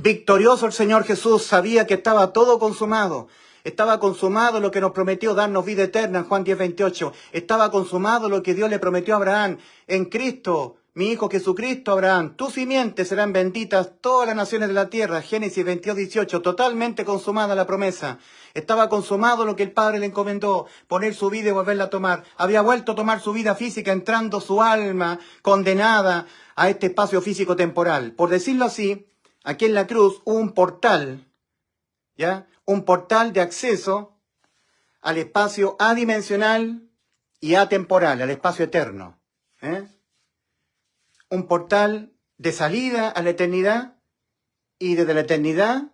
S1: Victorioso el Señor Jesús, sabía que estaba todo consumado. Estaba consumado lo que nos prometió darnos vida eterna en Juan 10:28. Estaba consumado lo que Dios le prometió a Abraham. En Cristo, mi Hijo Jesucristo, Abraham, tus simientes serán benditas todas las naciones de la tierra. Génesis 22:18, totalmente consumada la promesa. Estaba consumado lo que el Padre le encomendó, poner su vida y volverla a tomar. Había vuelto a tomar su vida física, entrando su alma condenada a este espacio físico temporal. Por decirlo así, aquí en la cruz hubo un portal, ¿ya? Un portal de acceso al espacio adimensional y atemporal, al espacio eterno. Un portal de salida a la eternidad y desde la eternidad,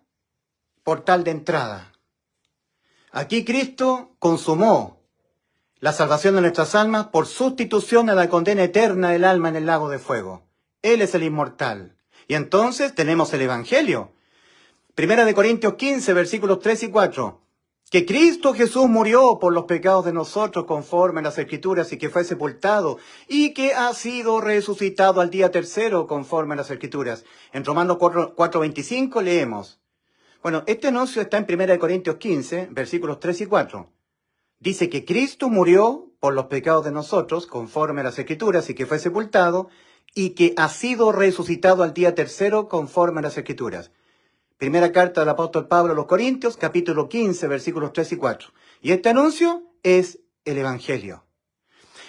S1: portal de entrada. Aquí Cristo consumó la salvación de nuestras almas por sustitución a la condena eterna del alma en el lago de fuego. Él es el inmortal. Y entonces tenemos el Evangelio. Primera de Corintios 15, versículos 3 y 4. Que Cristo Jesús murió por los pecados de nosotros conforme a las Escrituras y que fue sepultado y que ha sido resucitado al día tercero conforme a las Escrituras. En Romanos 4:25 leemos. Bueno, este anuncio está en Primera de Corintios 15, versículos 3 y 4. Dice que Cristo murió por los pecados de nosotros conforme a las Escrituras y que fue sepultado y que ha sido resucitado al día tercero conforme a las Escrituras. Primera carta del apóstol Pablo a los Corintios, capítulo 15, versículos 3 y 4. Y este anuncio es el Evangelio.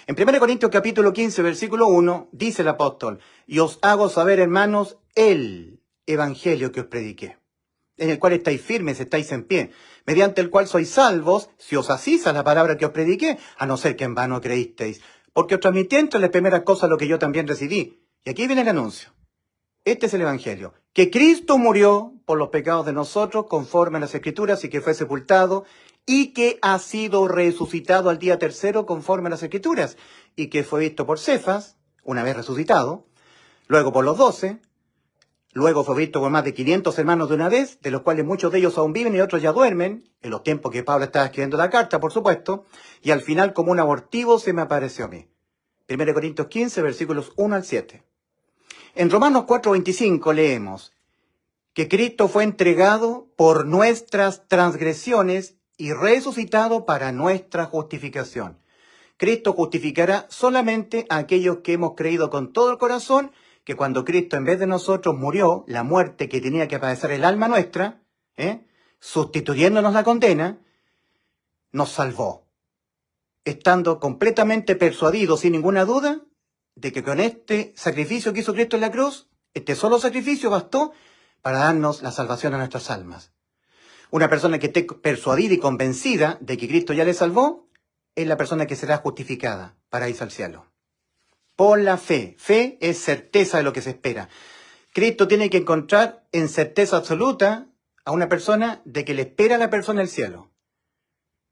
S1: En 1 Corintios capítulo 15, versículo 1, dice el apóstol, y os hago saber, hermanos, el Evangelio que os prediqué, en el cual estáis firmes, estáis en pie, mediante el cual sois salvos, si os asís a la palabra que os prediqué, a no ser que en vano creísteis, porque os transmití entre las primeras cosas lo que yo también recibí. Y aquí viene el anuncio. Este es el Evangelio, que Cristo murió por los pecados de nosotros conforme a las Escrituras y que fue sepultado y que ha sido resucitado al día tercero conforme a las Escrituras y que fue visto por Cefas, una vez resucitado, luego por los 12, luego fue visto por más de 500 hermanos de una vez, de los cuales muchos de ellos aún viven y otros ya duermen, en los tiempos que Pablo estaba escribiendo la carta, por supuesto, y al final como un abortivo se me apareció a mí. 1 Corintios 15, versículos 1 al 7. En Romanos 4:25 leemos que Cristo fue entregado por nuestras transgresiones y resucitado para nuestra justificación. Cristo justificará solamente a aquellos que hemos creído con todo el corazón que cuando Cristo en vez de nosotros murió, la muerte que tenía que padecer el alma nuestra, sustituyéndonos la condena, nos salvó, estando completamente persuadidos, sin ninguna duda, de que con este sacrificio que hizo Cristo en la cruz, este solo sacrificio bastó para darnos la salvación a nuestras almas. Una persona que esté persuadida y convencida de que Cristo ya le salvó, es la persona que será justificada para irse al cielo. Por la fe. Fe es certeza de lo que se espera. Cristo tiene que encontrar en certeza absoluta a una persona de que le espera a la persona el cielo,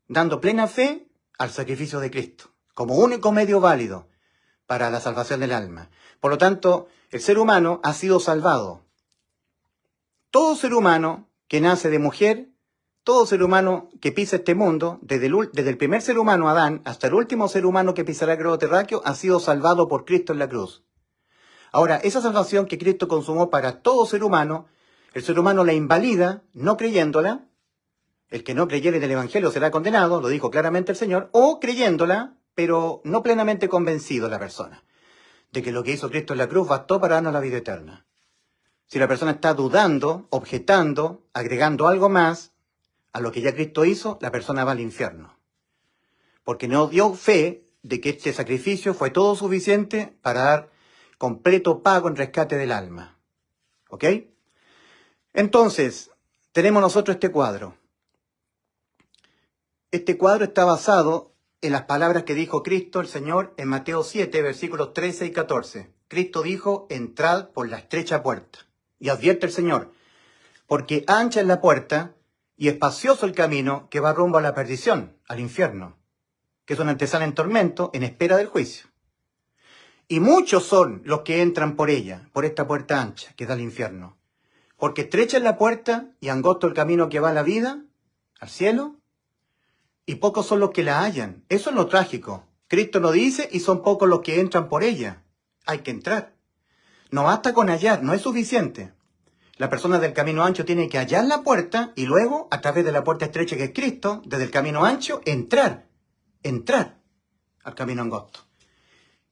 S1: dando plena fe al sacrificio de Cristo, como único medio válido para la salvación del alma. Por lo tanto, el ser humano ha sido salvado. Todo ser humano que nace de mujer, todo ser humano que pisa este mundo, desde el primer ser humano, Adán, hasta el último ser humano que pisará el globo terráqueo, ha sido salvado por Cristo en la cruz. Ahora, esa salvación que Cristo consumó para todo ser humano, el ser humano la invalida, no creyéndola. El que no creyere en el Evangelio será condenado, lo dijo claramente el Señor, o creyéndola, pero no plenamente convencido la persona de que lo que hizo Cristo en la cruz bastó para darnos la vida eterna. Si la persona está dudando, objetando, agregando algo más a lo que ya Cristo hizo, la persona va al infierno. Porque no dio fe de que este sacrificio fue todo suficiente para dar completo pago en rescate del alma. ¿Ok? Entonces, tenemos nosotros este cuadro. Este cuadro está basado en las palabras que dijo Cristo, el Señor, en Mateo 7, versículos 13 y 14. Cristo dijo, entrad por la estrecha puerta. Y advierte el Señor, porque ancha es la puerta y espacioso el camino que va rumbo a la perdición, al infierno, que es una antesala en tormento en espera del juicio. Y muchos son los que entran por ella, por esta puerta ancha que da al infierno. Porque estrecha es la puerta y angosto el camino que va a la vida, al cielo, y pocos son los que la hallan. Eso es lo trágico. Cristo lo dice y son pocos los que entran por ella. Hay que entrar. No basta con hallar, no es suficiente. La persona del camino ancho tiene que hallar la puerta y luego, a través de la puerta estrecha que es Cristo, desde el camino ancho, entrar al camino angosto.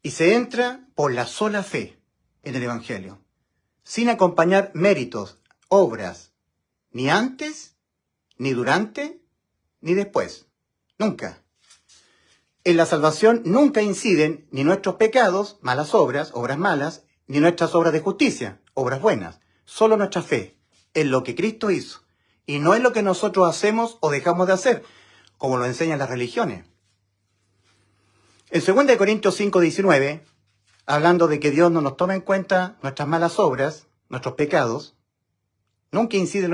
S1: Y se entra por la sola fe en el Evangelio, sin acompañar méritos, obras, ni antes, ni durante, ni después. Nunca. En la salvación nunca inciden ni nuestros pecados, malas obras, obras malas, ni nuestras obras de justicia, obras buenas. Solo nuestra fe en lo que Cristo hizo. Y no en lo que nosotros hacemos o dejamos de hacer, como lo enseñan las religiones. En 2 Corintios 5, 19, hablando de que Dios no nos toma en cuenta nuestras malas obras, nuestros pecados, nunca inciden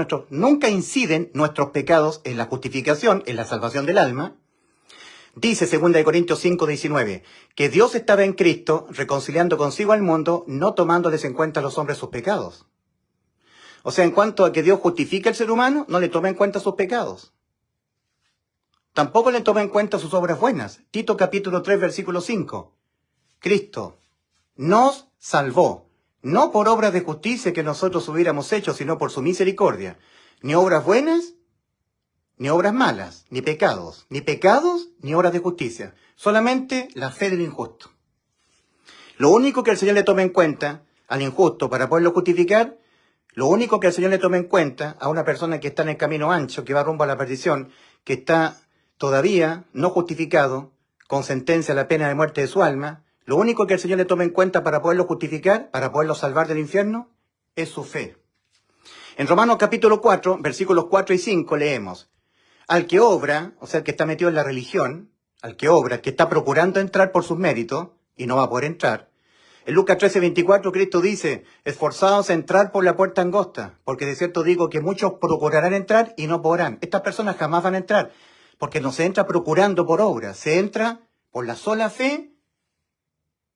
S1: nuestros pecados en la justificación, en la salvación del alma. Dice 2 Corintios 5, 19, que Dios estaba en Cristo reconciliando consigo al mundo, no tomándoles en cuenta a los hombres sus pecados. O sea, en cuanto a que Dios justifica al ser humano, no le toma en cuenta sus pecados. Tampoco le toma en cuenta sus obras buenas. Tito capítulo 3, versículo 5. Cristo nos salvó, no por obras de justicia que nosotros hubiéramos hecho, sino por su misericordia. Ni obras buenas, ni obras malas, ni pecados, ni obras de justicia. Solamente la fe del injusto. Lo único que el Señor le toma en cuenta al injusto para poderlo justificar, lo único que el Señor le toma en cuenta a una persona que está en el camino ancho, que va rumbo a la perdición, que está todavía no justificado, con sentencia a la pena de muerte de su alma, lo único que el Señor le toma en cuenta para poderlo justificar, para poderlo salvar del infierno, es su fe. En Romanos capítulo 4, versículos 4 y 5 leemos, al que obra, o sea, el que está metido en la religión, al que obra, el que está procurando entrar por sus méritos, y no va a poder entrar. En Lucas 13, 24, Cristo dice, esforzados a entrar por la puerta angosta, porque de cierto digo que muchos procurarán entrar y no podrán. Estas personas jamás van a entrar, porque no se entra procurando por obra, se entra por la sola fe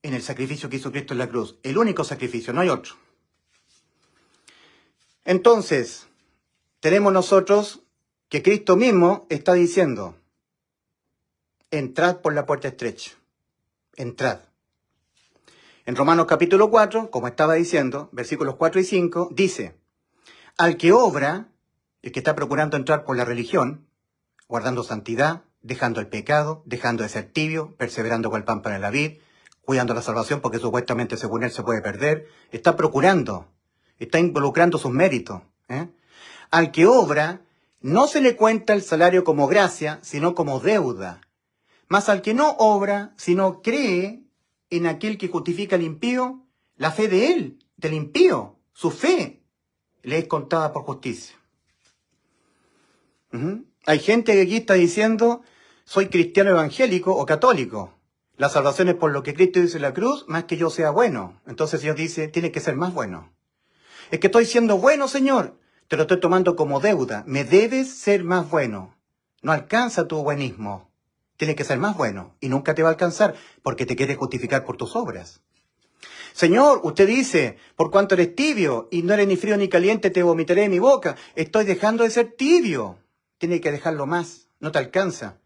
S1: en el sacrificio que hizo Cristo en la cruz. El único sacrificio, no hay otro. Entonces, tenemos nosotros que Cristo mismo está diciendo, entrad por la puerta estrecha, entrad. En Romanos capítulo 4, como estaba diciendo, versículos 4 y 5, dice, al que obra, el que está procurando entrar por la religión, guardando santidad, dejando el pecado, dejando de ser tibio, perseverando con el pan para la vid, cuidando la salvación porque supuestamente según él se puede perder, está procurando, está involucrando sus méritos. Al que obra, no se le cuenta el salario como gracia, sino como deuda. Mas al que no obra, sino cree en aquel que justifica al impío, la fe de él, del impío, su fe, le es contada por justicia. Hay gente que aquí está diciendo, soy cristiano evangélico o católico. La salvación es por lo que Cristo hizo en la cruz, más que yo sea bueno. Entonces Dios dice, tiene que ser más bueno. Es que estoy siendo bueno, Señor, te lo estoy tomando como deuda. Me debes ser más bueno. No alcanza tu buenismo. Tiene que ser más bueno y nunca te va a alcanzar porque te quieres justificar por tus obras. Señor, usted dice, por cuanto eres tibio y no eres ni frío ni caliente, te vomitaré de mi boca. Estoy dejando de ser tibio. Tiene que dejarlo más. No te alcanza.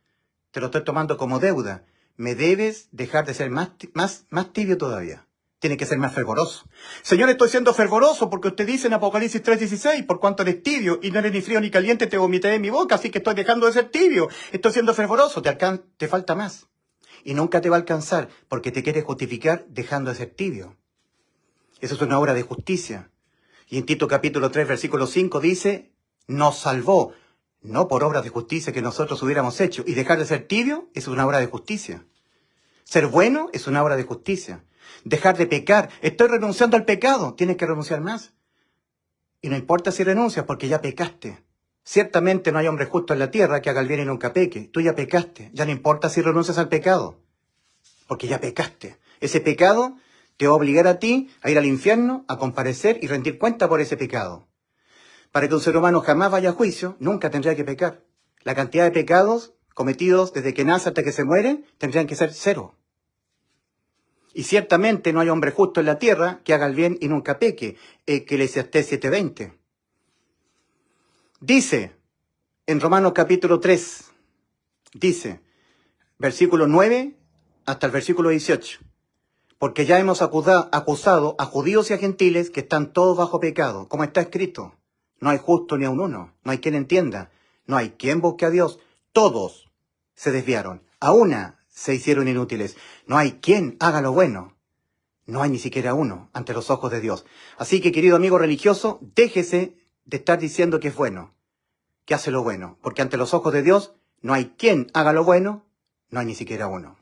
S1: Te lo estoy tomando como deuda. Me debes dejar de ser más tibio todavía. Tiene que ser más fervoroso. Señor, estoy siendo fervoroso porque usted dice en Apocalipsis 3:16, por cuanto eres tibio y no eres ni frío ni caliente, te vomitaré de mi boca, así que estoy dejando de ser tibio. Estoy siendo fervoroso, te falta más. Y nunca te va a alcanzar porque te quieres justificar dejando de ser tibio. Eso es una obra de justicia. Y en Tito capítulo 3, versículo 5 dice, nos salvó, no por obras de justicia que nosotros hubiéramos hecho. Y dejar de ser tibio es una obra de justicia. Ser bueno es una obra de justicia. Dejar de pecar. Estoy renunciando al pecado. Tienes que renunciar más. Y no importa si renuncias porque ya pecaste. Ciertamente no hay hombre justo en la tierra que haga el bien y nunca peque. Tú ya pecaste. Ya no importa si renuncias al pecado, porque ya pecaste. Ese pecado te va a obligar a ti a ir al infierno, a comparecer y rendir cuenta por ese pecado. Para que un ser humano jamás vaya a juicio, nunca tendría que pecar. La cantidad de pecados cometidos desde que nace hasta que se muere tendrían que ser 0. Y ciertamente no hay hombre justo en la tierra que haga el bien y nunca peque. Eclesiastés 7:20. Dice, en Romanos capítulo 3, dice, versículo 9 hasta el versículo 18. Porque ya hemos acusado a judíos y a gentiles que están todos bajo pecado, como está escrito. No hay justo ni aun uno, no hay quien entienda, no hay quien busque a Dios. Todos se desviaron, a una se hicieron inútiles. No hay quien haga lo bueno. No hay ni siquiera uno ante los ojos de Dios. Así que, querido amigo religioso, déjese de estar diciendo que es bueno, que hace lo bueno, porque ante los ojos de Dios no hay quien haga lo bueno, no hay ni siquiera uno.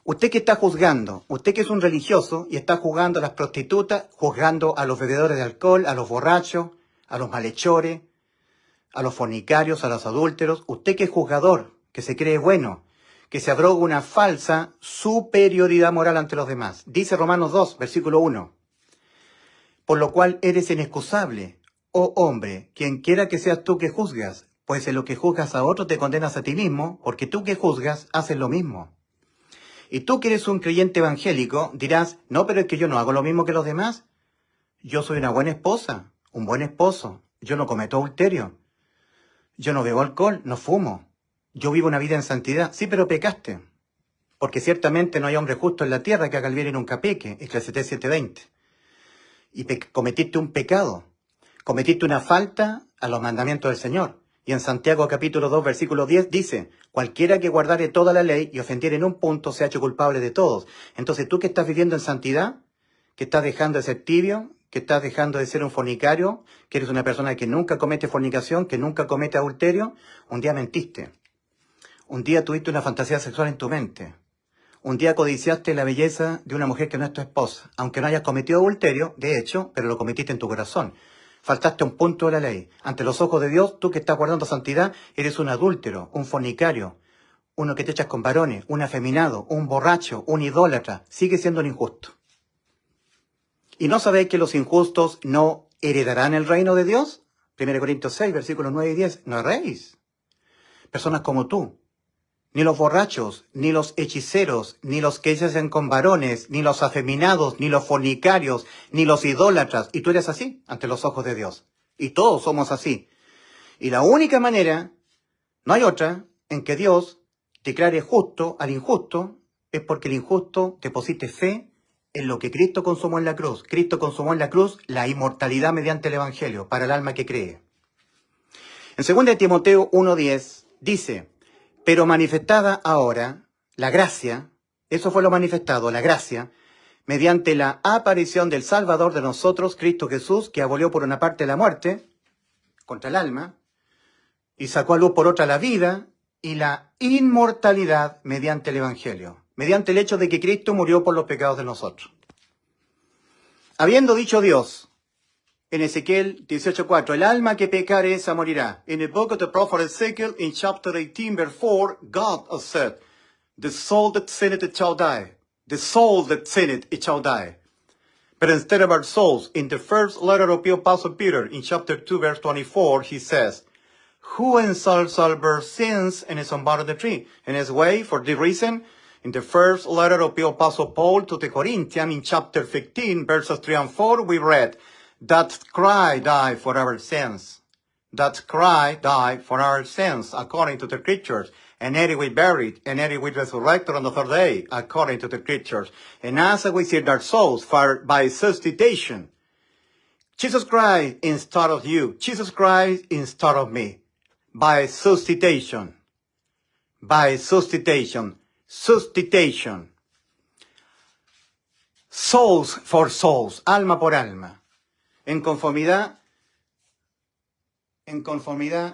S1: Usted que está juzgando, usted que es un religioso y está juzgando a las prostitutas, juzgando a los bebedores de alcohol, a los borrachos, a los malhechores, a los fornicarios, a los adúlteros, usted que es juzgador, que se cree bueno, que se abroga una falsa superioridad moral ante los demás. Dice Romanos 2, versículo 1. Por lo cual eres inexcusable, oh hombre, quien quiera que seas tú que juzgas, pues en lo que juzgas a otro te condenas a ti mismo, porque tú que juzgas haces lo mismo. Y tú que eres un creyente evangélico dirás, no, pero es que yo no hago lo mismo que los demás. Yo soy una buena esposa, un buen esposo, yo no cometo adulterio, yo no bebo alcohol, no fumo, yo vivo una vida en santidad. Sí, pero pecaste, porque ciertamente no hay hombre justo en la tierra que haga el bien y nunca peque, Eclesiastés 7:20. Y cometiste un pecado, cometiste una falta a los mandamientos del Señor. Y en Santiago capítulo 2, versículo 10 dice, cualquiera que guardare toda la ley y ofendiere en un punto se ha hecho culpable de todos. Entonces tú que estás viviendo en santidad, que estás dejando de ser tibio, que estás dejando de ser un fornicario, que eres una persona que nunca comete fornicación, que nunca comete adulterio, un día mentiste. Un día tuviste una fantasía sexual en tu mente. Un día codiciaste la belleza de una mujer que no es tu esposa, aunque no hayas cometido adulterio, de hecho, pero lo cometiste en tu corazón. Faltaste un punto de la ley. Ante los ojos de Dios, tú que estás guardando santidad, eres un adúltero, un fornicario, uno que te echas con varones, un afeminado, un borracho, un idólatra. Sigue siendo un injusto. ¿Y no sabéis que los injustos no heredarán el reino de Dios? 1 Corintios 6, versículos 9 y 10. No erréis. Personas como tú. Ni los borrachos, ni los hechiceros, ni los que se hacen con varones, ni los afeminados, ni los fornicarios, ni los idólatras. Y tú eres así ante los ojos de Dios. Y todos somos así. Y la única manera, no hay otra, en que Dios declare justo al injusto, es porque el injusto deposite fe en lo que Cristo consumó en la cruz. Cristo consumó en la cruz la inmortalidad mediante el Evangelio para el alma que cree. En 2 Timoteo 1:10 dice, pero manifestada ahora la gracia, eso fue lo manifestado, la gracia, mediante la aparición del Salvador de nosotros, Cristo Jesús, que abolió por una parte la muerte contra el alma, y sacó a luz por otra la vida y la inmortalidad mediante el Evangelio, mediante el hecho de que Cristo murió por los pecados de nosotros. Habiendo dicho Dios, en Ezequiel 18:4, el alma que pecare esa morirá. In the book of the prophet Ezekiel, in chapter 18, verse 4, God has said, the soul that sinneth, it shall die. The soul that sinneth, it shall die. But instead of our souls, in the first letter of the Apostle Peter, in chapter 2, verse 24, he says, who shall bear sins and is unbound on the tree? In his way, for this reason, in the first letter of the Apostle Paul to the Corinthians, in chapter 15, verses 3 and 4, we read, that Christ died for our sins. That Christ died for our sins, according to the Scriptures. And yet we buried, and yet we resurrected on the third day, according to the Scriptures. And as we saved our souls by substitution, Jesus Christ instead of you, Jesus Christ instead of me, by substitution, substitution. Souls for souls, alma por alma. En conformidad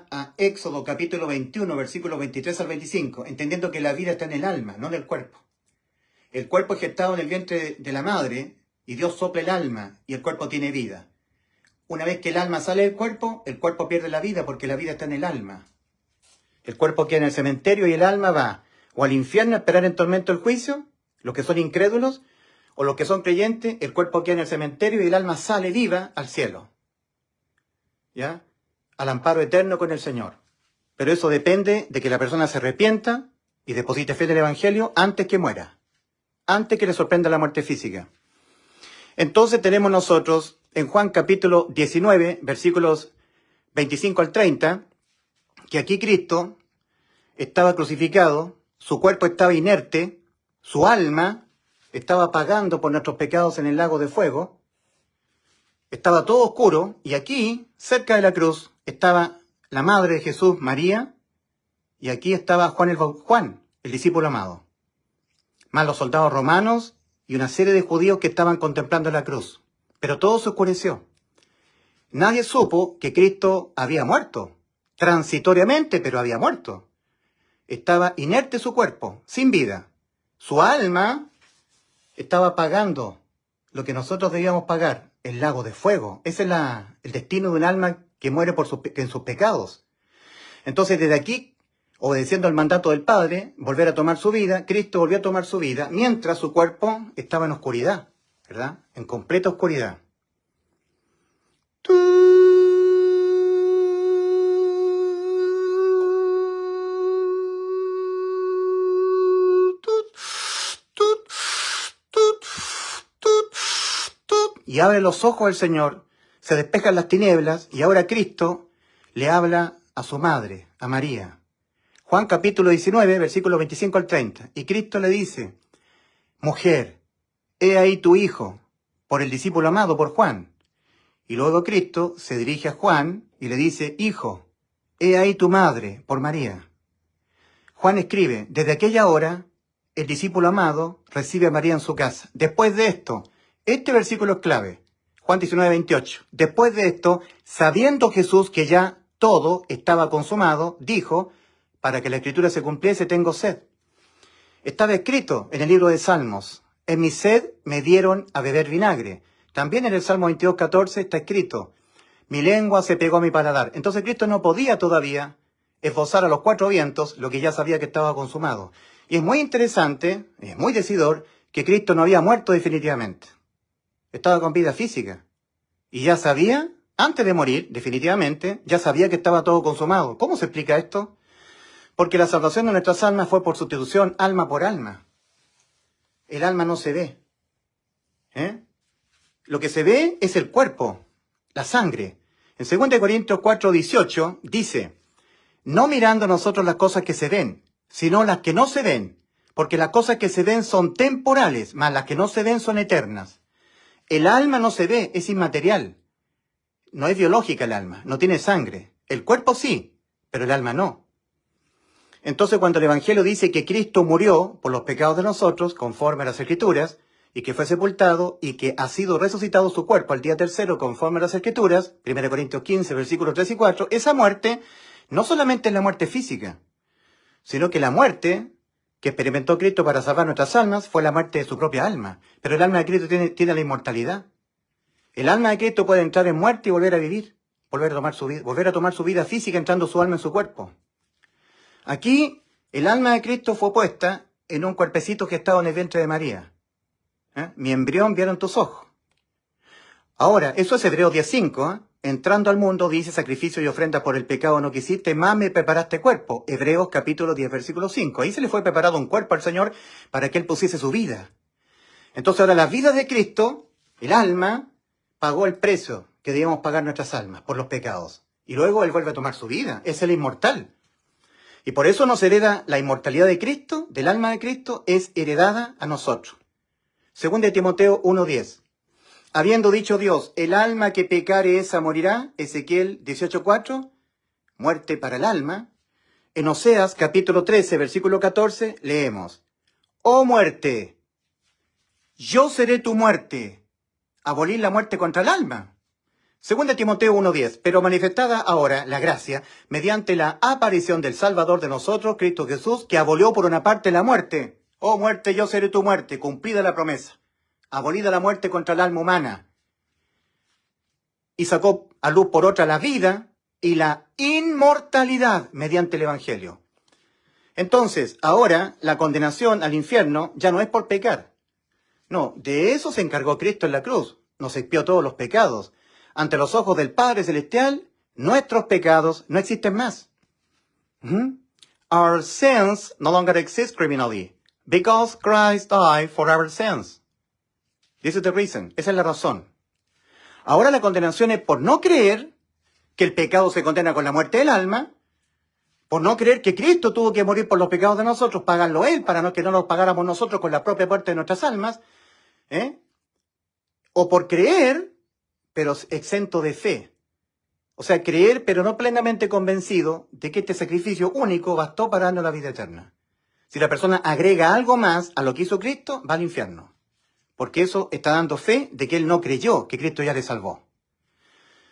S1: a Éxodo capítulo 21, versículos 23 al 25, entendiendo que la vida está en el alma, no en el cuerpo. El cuerpo es gestado en el vientre de la madre, y Dios sopla el alma, y el cuerpo tiene vida. Una vez que el alma sale del cuerpo, el cuerpo pierde la vida porque la vida está en el alma. El cuerpo queda en el cementerio y el alma va o al infierno a esperar en tormento el juicio, los que son incrédulos, o los que son creyentes, el cuerpo queda en el cementerio y el alma sale viva al cielo. ¿Ya? Al amparo eterno con el Señor. Pero eso depende de que la persona se arrepienta y deposite fe en el Evangelio antes que muera, antes que le sorprenda la muerte física. Entonces tenemos nosotros en Juan capítulo 19, versículos 25 al 30, que aquí Cristo estaba crucificado, su cuerpo estaba inerte, su alma estaba pagando por nuestros pecados en el lago de fuego, estaba todo oscuro, y aquí, cerca de la cruz, estaba la madre de Jesús, María, y aquí estaba Juan, el discípulo amado, más los soldados romanos y una serie de judíos que estaban contemplando la cruz. Pero todo se oscureció. Nadie supo que Cristo había muerto, transitoriamente, pero había muerto. Estaba inerte su cuerpo, sin vida. Su alma estaba pagando lo que nosotros debíamos pagar, el lago de fuego. Ese es el destino de un alma que muere en sus pecados. Entonces, desde aquí, obedeciendo al mandato del Padre, volver a tomar su vida, Cristo volvió a tomar su vida, mientras su cuerpo estaba en oscuridad, ¿verdad? En completa oscuridad. Y abre los ojos el Señor, se despejan las tinieblas, y ahora Cristo le habla a su madre, a María. Juan capítulo 19, versículos 25 al 30. Y Cristo le dice: mujer, he ahí tu hijo, por el discípulo amado, por Juan. Y luego Cristo se dirige a Juan y le dice: hijo, he ahí tu madre, por María. Juan escribe: desde aquella hora, el discípulo amado recibe a María en su casa. Después de esto, este versículo es clave. Juan 19, 28. Después de esto, sabiendo Jesús que ya todo estaba consumado, dijo: para que la escritura se cumpliese, tengo sed. Estaba escrito en el libro de Salmos: en mi sed me dieron a beber vinagre. También en el Salmo 22, 14 está escrito: mi lengua se pegó a mi paladar. Entonces Cristo no podía todavía esbozar a los cuatro vientos lo que ya sabía que estaba consumado. Y es muy interesante, es muy decidor, que Cristo no había muerto definitivamente. Estaba con vida física. Y ya sabía, antes de morir, definitivamente, ya sabía que estaba todo consumado. ¿Cómo se explica esto? Porque la salvación de nuestras almas fue por sustitución alma por alma. El alma no se ve. Lo que se ve es el cuerpo, la sangre. En 2 Corintios 4, 18 dice: no mirando nosotros las cosas que se ven, sino las que no se ven, porque las cosas que se ven son temporales, mas las que no se ven son eternas. El alma no se ve, es inmaterial. No es biológica el alma, no tiene sangre. El cuerpo sí, pero el alma no. Entonces, cuando el Evangelio dice que Cristo murió por los pecados de nosotros, conforme a las Escrituras, y que fue sepultado, y que ha sido resucitado su cuerpo al día tercero, conforme a las Escrituras, 1 Corintios 15, versículos 3 y 4, esa muerte no solamente es la muerte física, sino que la muerte que experimentó Cristo para salvar nuestras almas fue la muerte de su propia alma. Pero el alma de Cristo tiene la inmortalidad. El alma de Cristo puede entrar en muerte y volver a vivir, volver a tomar su vida física entrando su alma en su cuerpo. Aquí, el alma de Cristo fue puesta en un cuerpecito que estaba en el vientre de María. Mi embrión vieron tus ojos. Ahora, eso es Hebreos 10:5. Entrando al mundo, dice: sacrificio y ofrenda por el pecado no quisiste, más me preparaste cuerpo. Hebreos capítulo 10, versículo 5. Ahí se le fue preparado un cuerpo al Señor para que Él pusiese su vida. Entonces ahora la vida de Cristo, el alma, pagó el precio que debíamos pagar nuestras almas por los pecados. Y luego Él vuelve a tomar su vida. Es el inmortal. Y por eso nos hereda la inmortalidad de Cristo, del alma de Cristo, es heredada a nosotros. 2 Timoteo 1:10. Habiendo dicho Dios: el alma que pecare esa morirá, Ezequiel 18:4, muerte para el alma. En Oseas capítulo 13, versículo 14, leemos: oh muerte, yo seré tu muerte, abolir la muerte contra el alma. 2 Timoteo 1:10, pero manifestada ahora la gracia, mediante la aparición del Salvador de nosotros, Cristo Jesús, que abolió por una parte la muerte. Oh muerte, yo seré tu muerte, cumplida la promesa. Abolida la muerte contra el alma humana. y sacó a luz por otra la vida y la inmortalidad mediante el Evangelio. Entonces, ahora la condenación al infierno ya no es por pecar. No, de eso se encargó Cristo en la cruz. Nos expió todos los pecados. Ante los ojos del Padre Celestial, nuestros pecados no existen más. Our sins no longer exist criminally, because Christ died for our sins. This is the reason. Esa es la razón. Ahora la condenación es por no creer que el pecado se condena con la muerte del alma, por no creer que Cristo tuvo que morir por los pecados de nosotros, pagarlo Él, para que no los pagáramos nosotros con la propia muerte de nuestras almas, o por creer, pero exento de fe. O sea, creer, pero no plenamente convencido de que este sacrificio único bastó para darnos la vida eterna. Si la persona agrega algo más a lo que hizo Cristo, va al infierno. Porque eso está dando fe de que él no creyó que Cristo ya le salvó.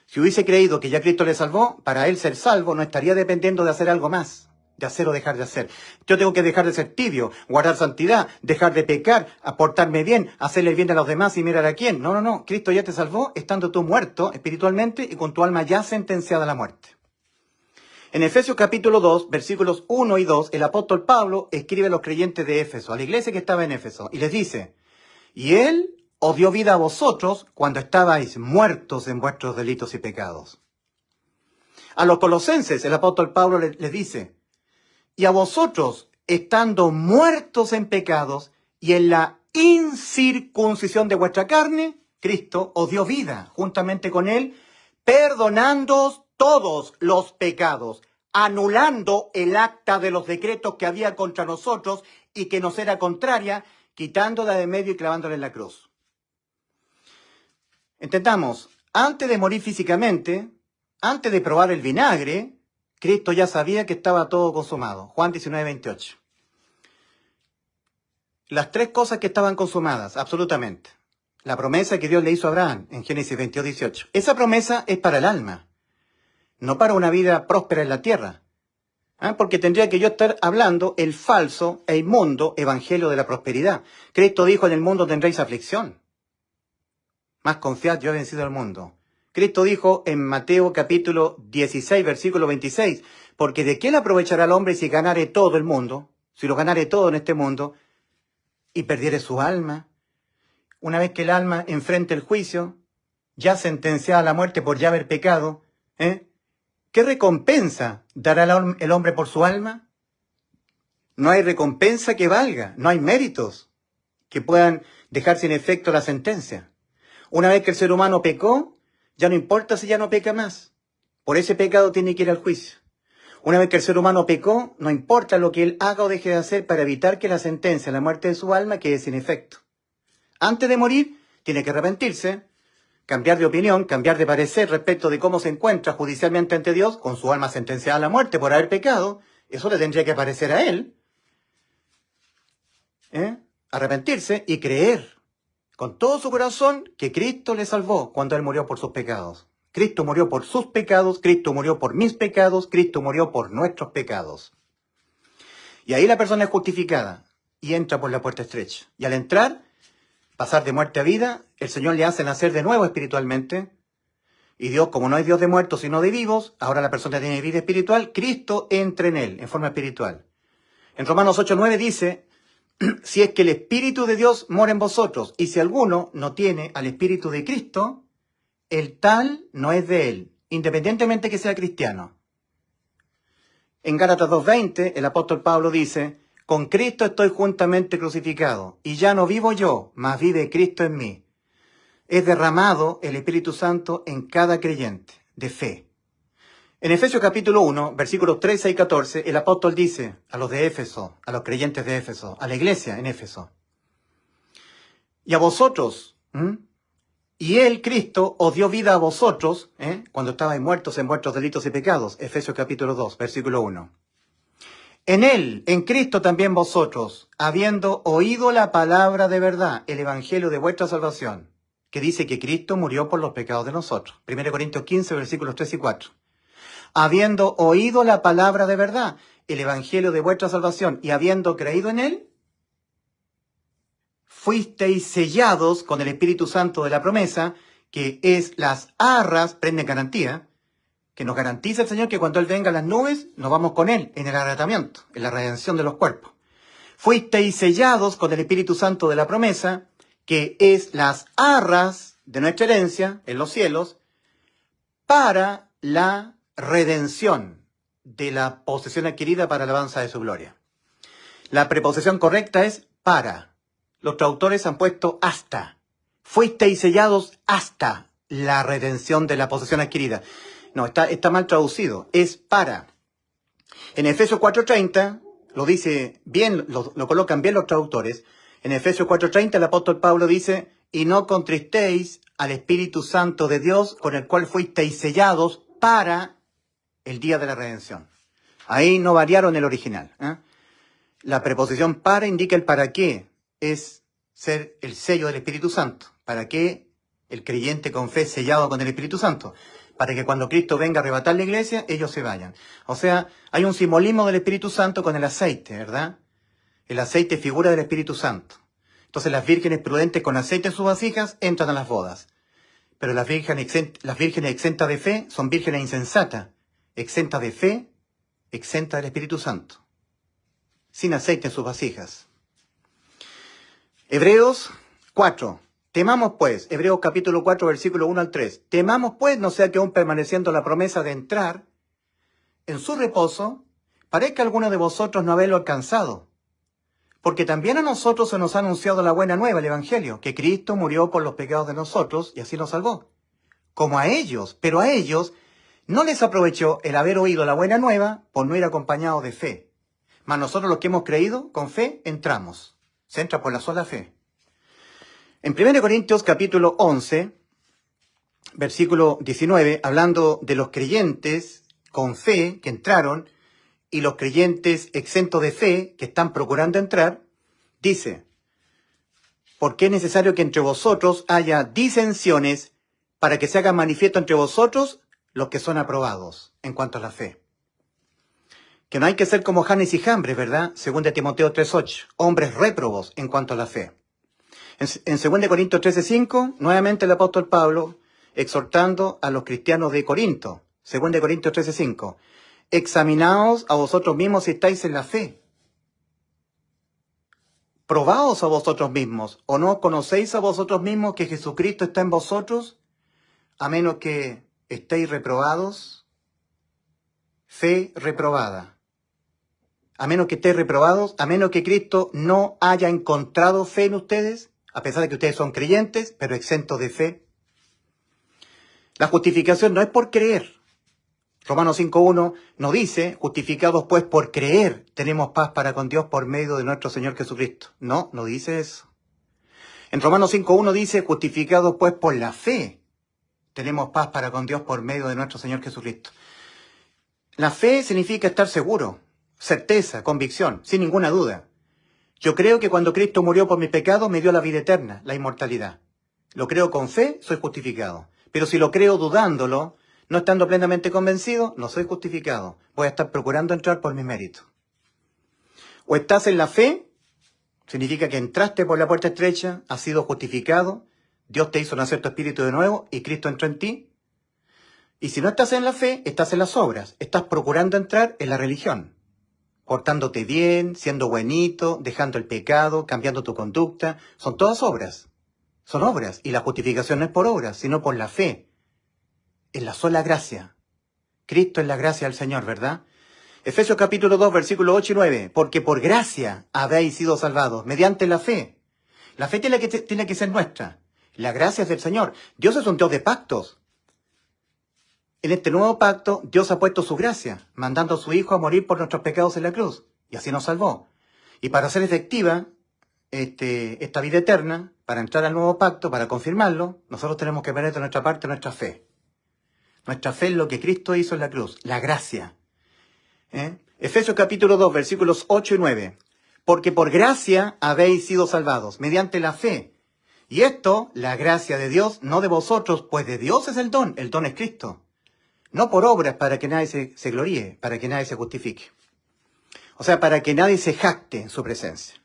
S1: Si hubiese creído que ya Cristo le salvó, para él ser salvo no estaría dependiendo de hacer algo más, de hacer o dejar de hacer. Yo tengo que dejar de ser tibio, guardar santidad, dejar de pecar, aportarme bien, hacerle bien a los demás y mirar a quién. No, no, no. Cristo ya te salvó estando tú muerto espiritualmente y con tu alma ya sentenciada a la muerte. En Efesios capítulo 2, versículos 1 y 2, el apóstol Pablo escribe a los creyentes de Éfeso, a la iglesia que estaba en Éfeso, y les dice: y Él os dio vida a vosotros cuando estabais muertos en vuestros delitos y pecados. A los colosenses, el apóstol Pablo les dice: y a vosotros, estando muertos en pecados y en la incircuncisión de vuestra carne, Cristo os dio vida juntamente con Él, perdonándoos todos los pecados, anulando el acta de los decretos que había contra nosotros y que nos era contraria, quitándola de medio y clavándola en la cruz. Entendamos, antes de morir físicamente, antes de probar el vinagre, Cristo ya sabía que estaba todo consumado. Juan 19:28. Las tres cosas que estaban consumadas, absolutamente. La promesa que Dios le hizo a Abraham en Génesis 22:18. Esa promesa es para el alma, no para una vida próspera en la tierra. Porque tendría que yo estar hablando el falso e inmundo evangelio de la prosperidad. Cristo dijo: en el mundo tendréis aflicción. Más confiad, yo he vencido al mundo. Cristo dijo en Mateo capítulo 16, versículo 26, porque ¿de qué le aprovechará al hombre si ganare todo el mundo? Si lo ganare todo en este mundo y perdiere su alma. Una vez que el alma enfrente el juicio, ya sentenciada a la muerte por ya haber pecado, ¿qué recompensa dará el hombre por su alma? No hay recompensa que valga, no hay méritos que puedan dejar sin efecto la sentencia. Una vez que el ser humano pecó, ya no importa si ya no peca más. Por ese pecado tiene que ir al juicio. Una vez que el ser humano pecó, no importa lo que él haga o deje de hacer para evitar que la sentencia, la muerte de su alma, quede sin efecto. Antes de morir, tiene que arrepentirse, cambiar de opinión, cambiar de parecer respecto de cómo se encuentra judicialmente ante Dios, con su alma sentenciada a la muerte por haber pecado. Eso le tendría que parecer a él. Arrepentirse y creer con todo su corazón que Cristo le salvó cuando Él murió por sus pecados. Cristo murió por sus pecados, Cristo murió por mis pecados, Cristo murió por nuestros pecados. Y ahí la persona es justificada y entra por la puerta estrecha. Y al entrar, pasar de muerte a vida, el Señor le hace nacer de nuevo espiritualmente. Y Dios, como no es Dios de muertos sino de vivos, ahora la persona tiene vida espiritual, Cristo entra en él en forma espiritual. En Romanos 8:9 dice: si es que el Espíritu de Dios mora en vosotros, y si alguno no tiene al Espíritu de Cristo, el tal no es de él, independientemente que sea cristiano. En Gálatas 2:20, el apóstol Pablo dice: con Cristo estoy juntamente crucificado, y ya no vivo yo, mas vive Cristo en mí. Es derramado el Espíritu Santo en cada creyente de fe. En Efesios capítulo 1, versículos 13 y 14, el apóstol dice a los de Éfeso, a los creyentes de Éfeso, a la iglesia en Éfeso: y a vosotros, y Él, Cristo, os dio vida a vosotros, cuando estabais muertos en vuestros delitos y pecados. Efesios capítulo 2, versículo 1. En Él, en Cristo también vosotros, habiendo oído la palabra de verdad, el evangelio de vuestra salvación, que dice que Cristo murió por los pecados de nosotros. 1 Corintios 15, versículos 3 y 4. Habiendo oído la palabra de verdad, el evangelio de vuestra salvación, y habiendo creído en él, fuisteis sellados con el Espíritu Santo de la promesa, que es las arras, prende garantía, que nos garantiza el Señor que cuando Él venga a las nubes, nos vamos con Él en el arrebatamiento, en la redención de los cuerpos. Fuisteis sellados con el Espíritu Santo de la promesa, que es las arras de nuestra herencia en los cielos, para la redención de la posesión adquirida para la alabanza de su gloria. La preposición correcta es para. Los traductores han puesto hasta. Fuisteis sellados hasta la redención de la posesión adquirida. No, está mal traducido. Es para. En Efesios 4:30, lo dice bien, lo colocan bien los traductores. En Efesios 4:30 el apóstol Pablo dice, y no contristéis al Espíritu Santo de Dios, con el cual fuisteis sellados para el día de la redención. Ahí no variaron el original. La preposición para indica el para qué. Es ser el sello del Espíritu Santo. ¿Para qué el creyente con fe es sellado con el Espíritu Santo? Para que cuando Cristo venga a arrebatar la iglesia, ellos se vayan. O sea, hay un simbolismo del Espíritu Santo con el aceite, ¿verdad? El aceite es figura del Espíritu Santo. Entonces las vírgenes prudentes con aceite en sus vasijas entran a las bodas. Pero las vírgenes exentas de fe son vírgenes insensatas. Exentas de fe, exentas del Espíritu Santo. Sin aceite en sus vasijas. Hebreos 4. Temamos pues, Hebreos capítulo 4, versículo 1 al 3. Temamos pues, no sea que aún permaneciendo la promesa de entrar en su reposo, parezca alguno de vosotros no haberlo alcanzado. Porque también a nosotros se nos ha anunciado la buena nueva, el Evangelio, que Cristo murió por los pecados de nosotros y así nos salvó. Como a ellos, pero a ellos no les aprovechó el haber oído la buena nueva por no ir acompañados de fe. Mas nosotros los que hemos creído, con fe, entramos. Se entra por la sola fe. En 1 Corintios capítulo 11, versículo 19, hablando de los creyentes con fe que entraron y los creyentes exentos de fe que están procurando entrar, dice, porque es necesario que entre vosotros haya disensiones para que se hagan manifiesto entre vosotros los que son aprobados en cuanto a la fe. Que no hay que ser como Janes y Jambres, ¿verdad? Según de Timoteo 3:8, hombres réprobos en cuanto a la fe. En 2 Corintios 13:5, nuevamente el apóstol Pablo exhortando a los cristianos de Corinto. 2 Corintios 13:5. Examinaos a vosotros mismos si estáis en la fe. Probaos a vosotros mismos, ¿o no conocéis a vosotros mismos que Jesucristo está en vosotros? A menos que estéis reprobados. Fe reprobada. A menos que estéis reprobados, a menos que Cristo no haya encontrado fe en ustedes, a pesar de que ustedes son creyentes, pero exentos de fe. La justificación no es por creer. Romanos 5:1 nos dice, justificados pues por creer, tenemos paz para con Dios por medio de nuestro Señor Jesucristo. No dice eso. En Romanos 5:1 dice, justificados pues por la fe, tenemos paz para con Dios por medio de nuestro Señor Jesucristo. La fe significa estar seguro, certeza, convicción, sin ninguna duda. Yo creo que cuando Cristo murió por mis pecados me dio la vida eterna, la inmortalidad. Lo creo con fe, soy justificado. Pero si lo creo dudándolo, no estando plenamente convencido, no soy justificado. Voy a estar procurando entrar por mis méritos. O estás en la fe, significa que entraste por la puerta estrecha, has sido justificado, Dios te hizo nacer tu espíritu de nuevo y Cristo entró en ti. Y si no estás en la fe, estás en las obras, estás procurando entrar en la religión. Portándote bien, siendo buenito, dejando el pecado, cambiando tu conducta. Son todas obras. Son obras. Y la justificación no es por obras, sino por la fe. Es la sola gracia. Cristo es la gracia del Señor, ¿verdad? Efesios capítulo 2, versículos 8 y 9. Porque por gracia habéis sido salvados, mediante la fe. La fe tiene que ser nuestra. La gracia es del Señor. Dios es un Dios de pactos. En este nuevo pacto, Dios ha puesto su gracia, mandando a su Hijo a morir por nuestros pecados en la cruz. Y así nos salvó. Y para hacer efectiva esta vida eterna, para entrar al nuevo pacto, para confirmarlo, nosotros tenemos que poner de nuestra parte nuestra fe. Nuestra fe es lo que Cristo hizo en la cruz, la gracia. Efesios capítulo 2, versículos 8 y 9. Porque por gracia habéis sido salvados, mediante la fe. Y esto, la gracia de Dios, no de vosotros, pues de Dios es el don es Cristo. No por obras para que nadie se gloríe, para que nadie se justifique. O sea, para que nadie se jacte en su presencia.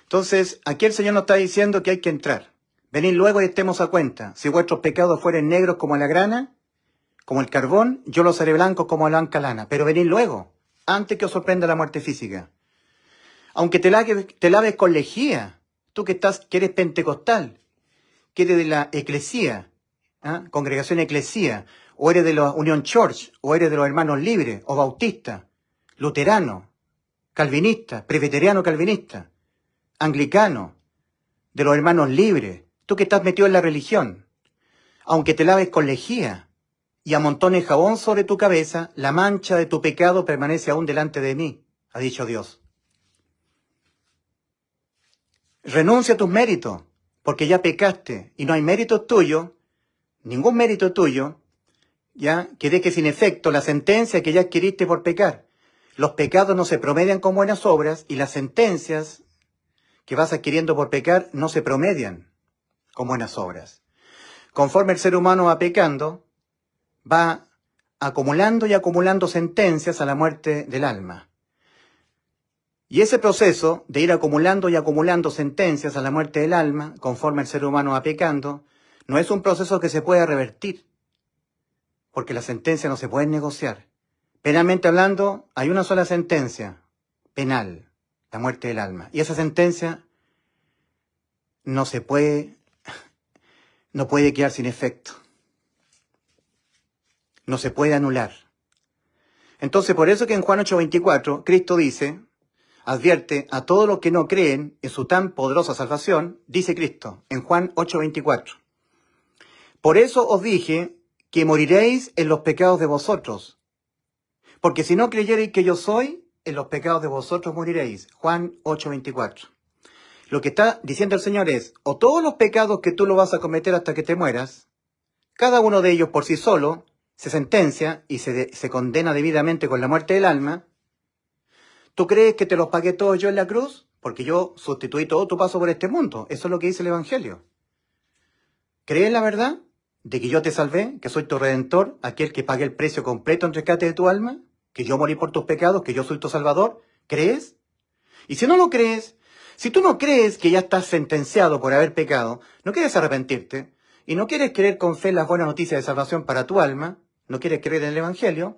S1: Entonces, aquí el Señor nos está diciendo que hay que entrar. Venid luego y estemos a cuenta. Si vuestros pecados fueren negros como la grana, como el carbón, yo los haré blancos como la blanca lana. Pero venid luego, antes que os sorprenda la muerte física. Aunque te laves con lejía, tú que eres pentecostal, que eres de la eclesía, congregación eclesía, o eres de la Unión Church, o eres de los hermanos libres, o bautista, luterano, calvinista, presbiteriano calvinista, anglicano, de los hermanos libres, tú que estás metido en la religión, aunque te laves con lejía y amontones jabón sobre tu cabeza, la mancha de tu pecado permanece aún delante de mí, ha dicho Dios. Renuncia a tus méritos, porque ya pecaste y no hay mérito tuyo, ningún mérito tuyo, ya que deje sin efecto la sentencia que ya adquiriste por pecar. Los pecados no se promedian con buenas obras y las sentencias que vas adquiriendo por pecar no se promedian con buenas obras. Conforme el ser humano va pecando, va acumulando y acumulando sentencias a la muerte del alma. Y ese proceso de ir acumulando y acumulando sentencias a la muerte del alma, conforme el ser humano va pecando, no es un proceso que se pueda revertir, porque las sentencias no se pueden negociar. Penalmente hablando, hay una sola sentencia penal, la muerte del alma. Y esa sentencia no puede quedar sin efecto. No se puede anular. Entonces, por eso que en Juan 8:24, Cristo dice, advierte a todos los que no creen en su tan poderosa salvación, dice Cristo, en Juan 8:24. Por eso os dije que moriréis en los pecados de vosotros. Porque si no creyereis que yo soy, en los pecados de vosotros moriréis. Juan 8:24. Lo que está diciendo el Señor es, o todos los pecados que tú lo vas a cometer hasta que te mueras, cada uno de ellos por sí solo, se sentencia y se condena debidamente con la muerte del alma. ¿Tú crees que te los pagué todos yo en la cruz? Porque yo sustituí todo tu paso por este mundo. Eso es lo que dice el Evangelio. ¿Crees la verdad de que yo te salvé, que soy tu redentor, aquel que pagué el precio completo en rescate de tu alma? ¿Que yo morí por tus pecados, que yo soy tu salvador? ¿Crees? Y si no lo crees, si tú no crees que ya estás sentenciado por haber pecado, no quieres arrepentirte, y no quieres creer con fe las buenas noticias de salvación para tu alma, no quieres creer en el Evangelio,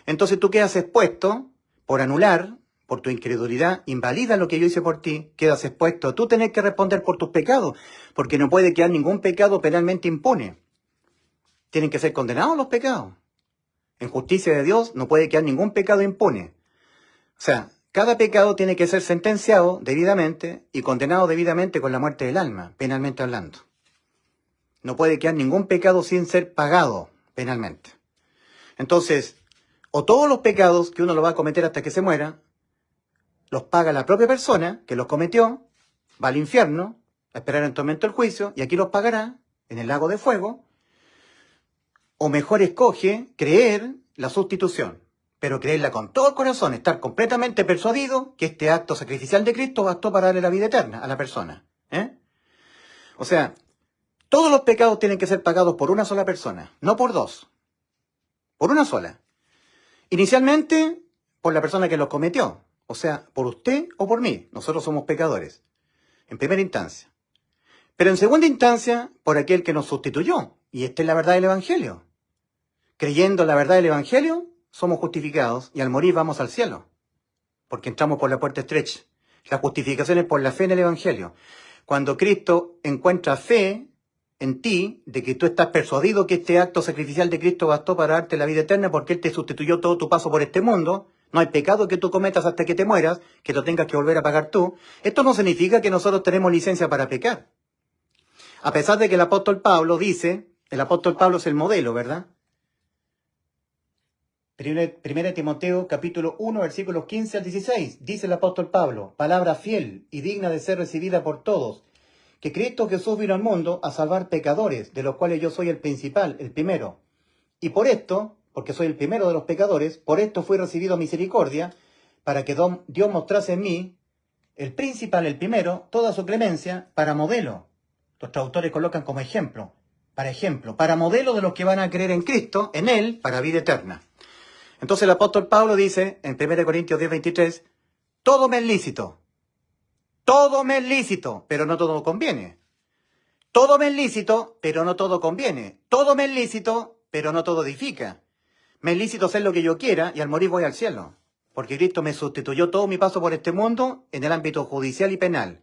S1: entonces tú quedas expuesto por anular, por tu incredulidad, invalida lo que yo hice por ti, quedas expuesto a tú tener que responder por tus pecados, porque no puede quedar ningún pecado penalmente impune. Tienen que ser condenados los pecados. En justicia de Dios no puede quedar ningún pecado impune. O sea, cada pecado tiene que ser sentenciado debidamente y condenado debidamente con la muerte del alma, penalmente hablando. No puede quedar ningún pecado sin ser pagado penalmente. Entonces, o todos los pecados que uno lo va a cometer hasta que se muera, los paga la propia persona que los cometió, va al infierno, a esperar en tormento el juicio, y aquí los pagará en el lago de fuego, o mejor escoge creer la sustitución, pero creerla con todo el corazón, estar completamente persuadido que este acto sacrificial de Cristo bastó para darle la vida eterna a la persona. O sea, todos los pecados tienen que ser pagados por una sola persona, no por dos, por una sola. Inicialmente, por la persona que los cometió. O sea, por usted o por mí. Nosotros somos pecadores. En primera instancia. Pero en segunda instancia, por aquel que nos sustituyó. Y esta es la verdad del Evangelio. Creyendo la verdad del Evangelio, somos justificados y al morir vamos al cielo. Porque entramos por la puerta estrecha. La justificación es por la fe en el Evangelio. Cuando Cristo encuentra fe en ti, de que tú estás persuadido que este acto sacrificial de Cristo bastó para darte la vida eterna porque Él te sustituyó todo tu paso por este mundo, no hay pecado que tú cometas hasta que te mueras, que lo tengas que volver a pagar tú. Esto no significa que nosotros tenemos licencia para pecar. A pesar de que el apóstol Pablo dice, el apóstol Pablo es el modelo, ¿verdad? Primera Timoteo, capítulo 1, versículos 15 al 16, dice el apóstol Pablo, palabra fiel y digna de ser recibida por todos, que Cristo Jesús vino al mundo a salvar pecadores, de los cuales yo soy el principal, el primero. Y por esto, porque soy el primero de los pecadores, por esto fui recibido misericordia, para que Dios mostrase en mí, el principal, el primero, toda su clemencia, para modelo. Los traductores colocan como ejemplo, para modelo de los que van a creer en Cristo, en Él, para vida eterna. Entonces el apóstol Pablo dice, en 1 Corintios 10:23, todo me es lícito, pero no todo conviene. Todo me es lícito, pero no todo conviene. Todo me es lícito, pero no todo edifica. Me es lícito hacer lo que yo quiera y al morir voy al cielo. Porque Cristo me sustituyó todo mi paso por este mundo en el ámbito judicial y penal.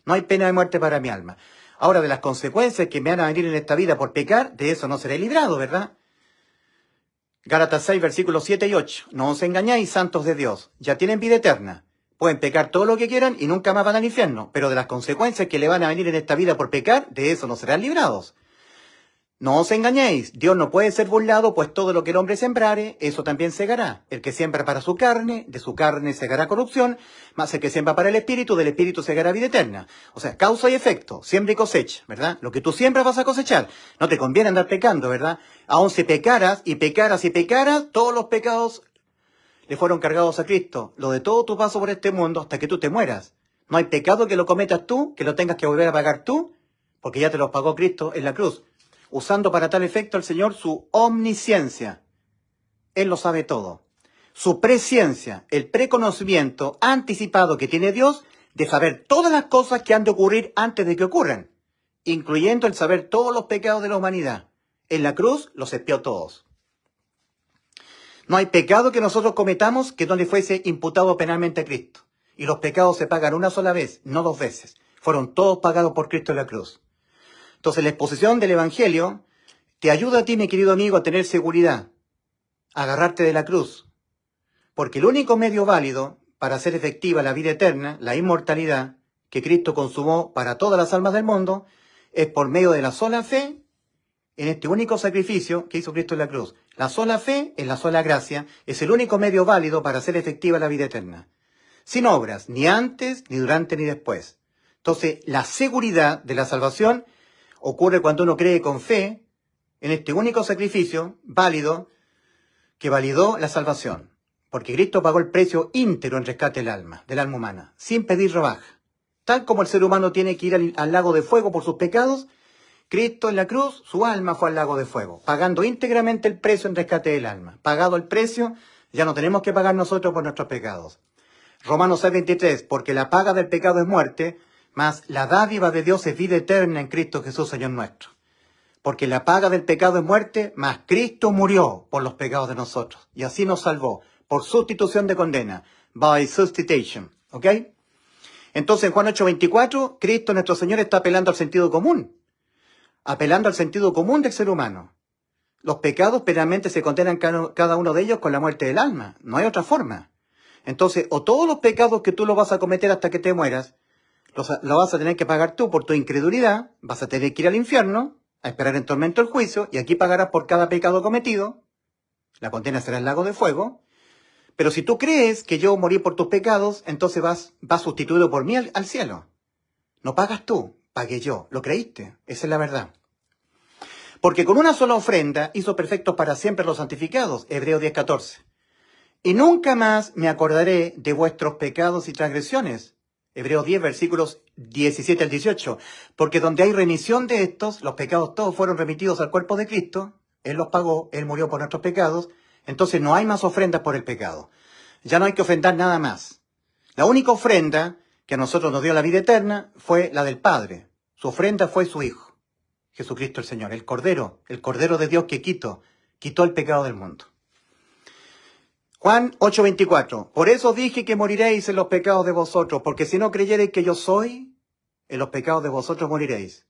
S1: No hay pena de muerte para mi alma. Ahora, de las consecuencias que me van a venir en esta vida por pecar, de eso no seré librado, ¿verdad? Gálatas 6, versículos 7 y 8. No os engañáis, santos de Dios. Ya tienen vida eterna. Pueden pecar todo lo que quieran y nunca más van al infierno. Pero de las consecuencias que le van a venir en esta vida por pecar, de eso no serán librados. No os engañéis, Dios no puede ser burlado, pues todo lo que el hombre sembrare, eso también segará. El que siembra para su carne, de su carne segará corrupción, mas el que siembra para el espíritu, del espíritu segará vida eterna. O sea, causa y efecto, siembra y cosecha, ¿verdad? Lo que tú siembras vas a cosechar. No te conviene andar pecando, ¿verdad? Aun si pecaras y pecaras y pecaras, todos los pecados le fueron cargados a Cristo. Lo de todo tu paso por este mundo hasta que tú te mueras. No hay pecado que lo cometas tú, que lo tengas que volver a pagar tú, porque ya te lo pagó Cristo en la cruz, usando para tal efecto el Señor su omnisciencia. Él lo sabe todo. Su presciencia, el preconocimiento anticipado que tiene Dios de saber todas las cosas que han de ocurrir antes de que ocurran, incluyendo el saber todos los pecados de la humanidad. En la cruz los expió todos. No hay pecado que nosotros cometamos que no le fuese imputado penalmente a Cristo. Y los pecados se pagan una sola vez, no dos veces. Fueron todos pagados por Cristo en la cruz. Entonces la exposición del Evangelio te ayuda a ti, mi querido amigo, a tener seguridad, a agarrarte de la cruz. Porque el único medio válido para hacer efectiva la vida eterna, la inmortalidad, que Cristo consumó para todas las almas del mundo, es por medio de la sola fe en este único sacrificio que hizo Cristo en la cruz. La sola fe en la sola gracia es el único medio válido para hacer efectiva la vida eterna. Sin obras, ni antes, ni durante, ni después. Entonces, la seguridad de la salvación ocurre cuando uno cree con fe en este único sacrificio válido que validó la salvación. Porque Cristo pagó el precio íntegro en rescate del alma humana, sin pedir rebaja. Tal como el ser humano tiene que ir al lago de fuego por sus pecados, Cristo en la cruz, su alma fue al lago de fuego, pagando íntegramente el precio en rescate del alma. Pagado el precio, ya no tenemos que pagar nosotros por nuestros pecados. Romanos 6:23, porque la paga del pecado es muerte, mas la dádiva de Dios es vida eterna en Cristo Jesús, Señor nuestro. Porque la paga del pecado es muerte, mas Cristo murió por los pecados de nosotros. Y así nos salvó, por sustitución de condena, by substitution. ¿Ok? Entonces en Juan 8:24, Cristo nuestro Señor está apelando al sentido común. Apelando al sentido común del ser humano. Los pecados penalmente se condenan cada uno de ellos con la muerte del alma. No hay otra forma. Entonces, o todos los pecados que tú los vas a cometer hasta que te mueras, los vas a tener que pagar tú por tu incredulidad, vas a tener que ir al infierno, a esperar en tormento el juicio, y aquí pagarás por cada pecado cometido. La condena será el lago de fuego. Pero si tú crees que yo morí por tus pecados, entonces vas sustituido por mí al cielo. No pagas tú, pagué yo. ¿Lo creíste? Esa es la verdad. Porque con una sola ofrenda hizo perfectos para siempre los santificados. Hebreos 10:14. Y nunca más me acordaré de vuestros pecados y transgresiones. Hebreos 10, versículos 17 al 18. Porque donde hay remisión de estos, los pecados todos fueron remitidos al cuerpo de Cristo. Él los pagó, Él murió por nuestros pecados. Entonces no hay más ofrendas por el pecado. Ya no hay que ofrendar nada más. La única ofrenda que a nosotros nos dio la vida eterna fue la del Padre. Su ofrenda fue su Hijo, Jesucristo el Señor, el Cordero de Dios que quitó el pecado del mundo. Juan 8:24. Por eso dije que moriréis en los pecados de vosotros, porque si no creyereis que yo soy, en los pecados de vosotros moriréis.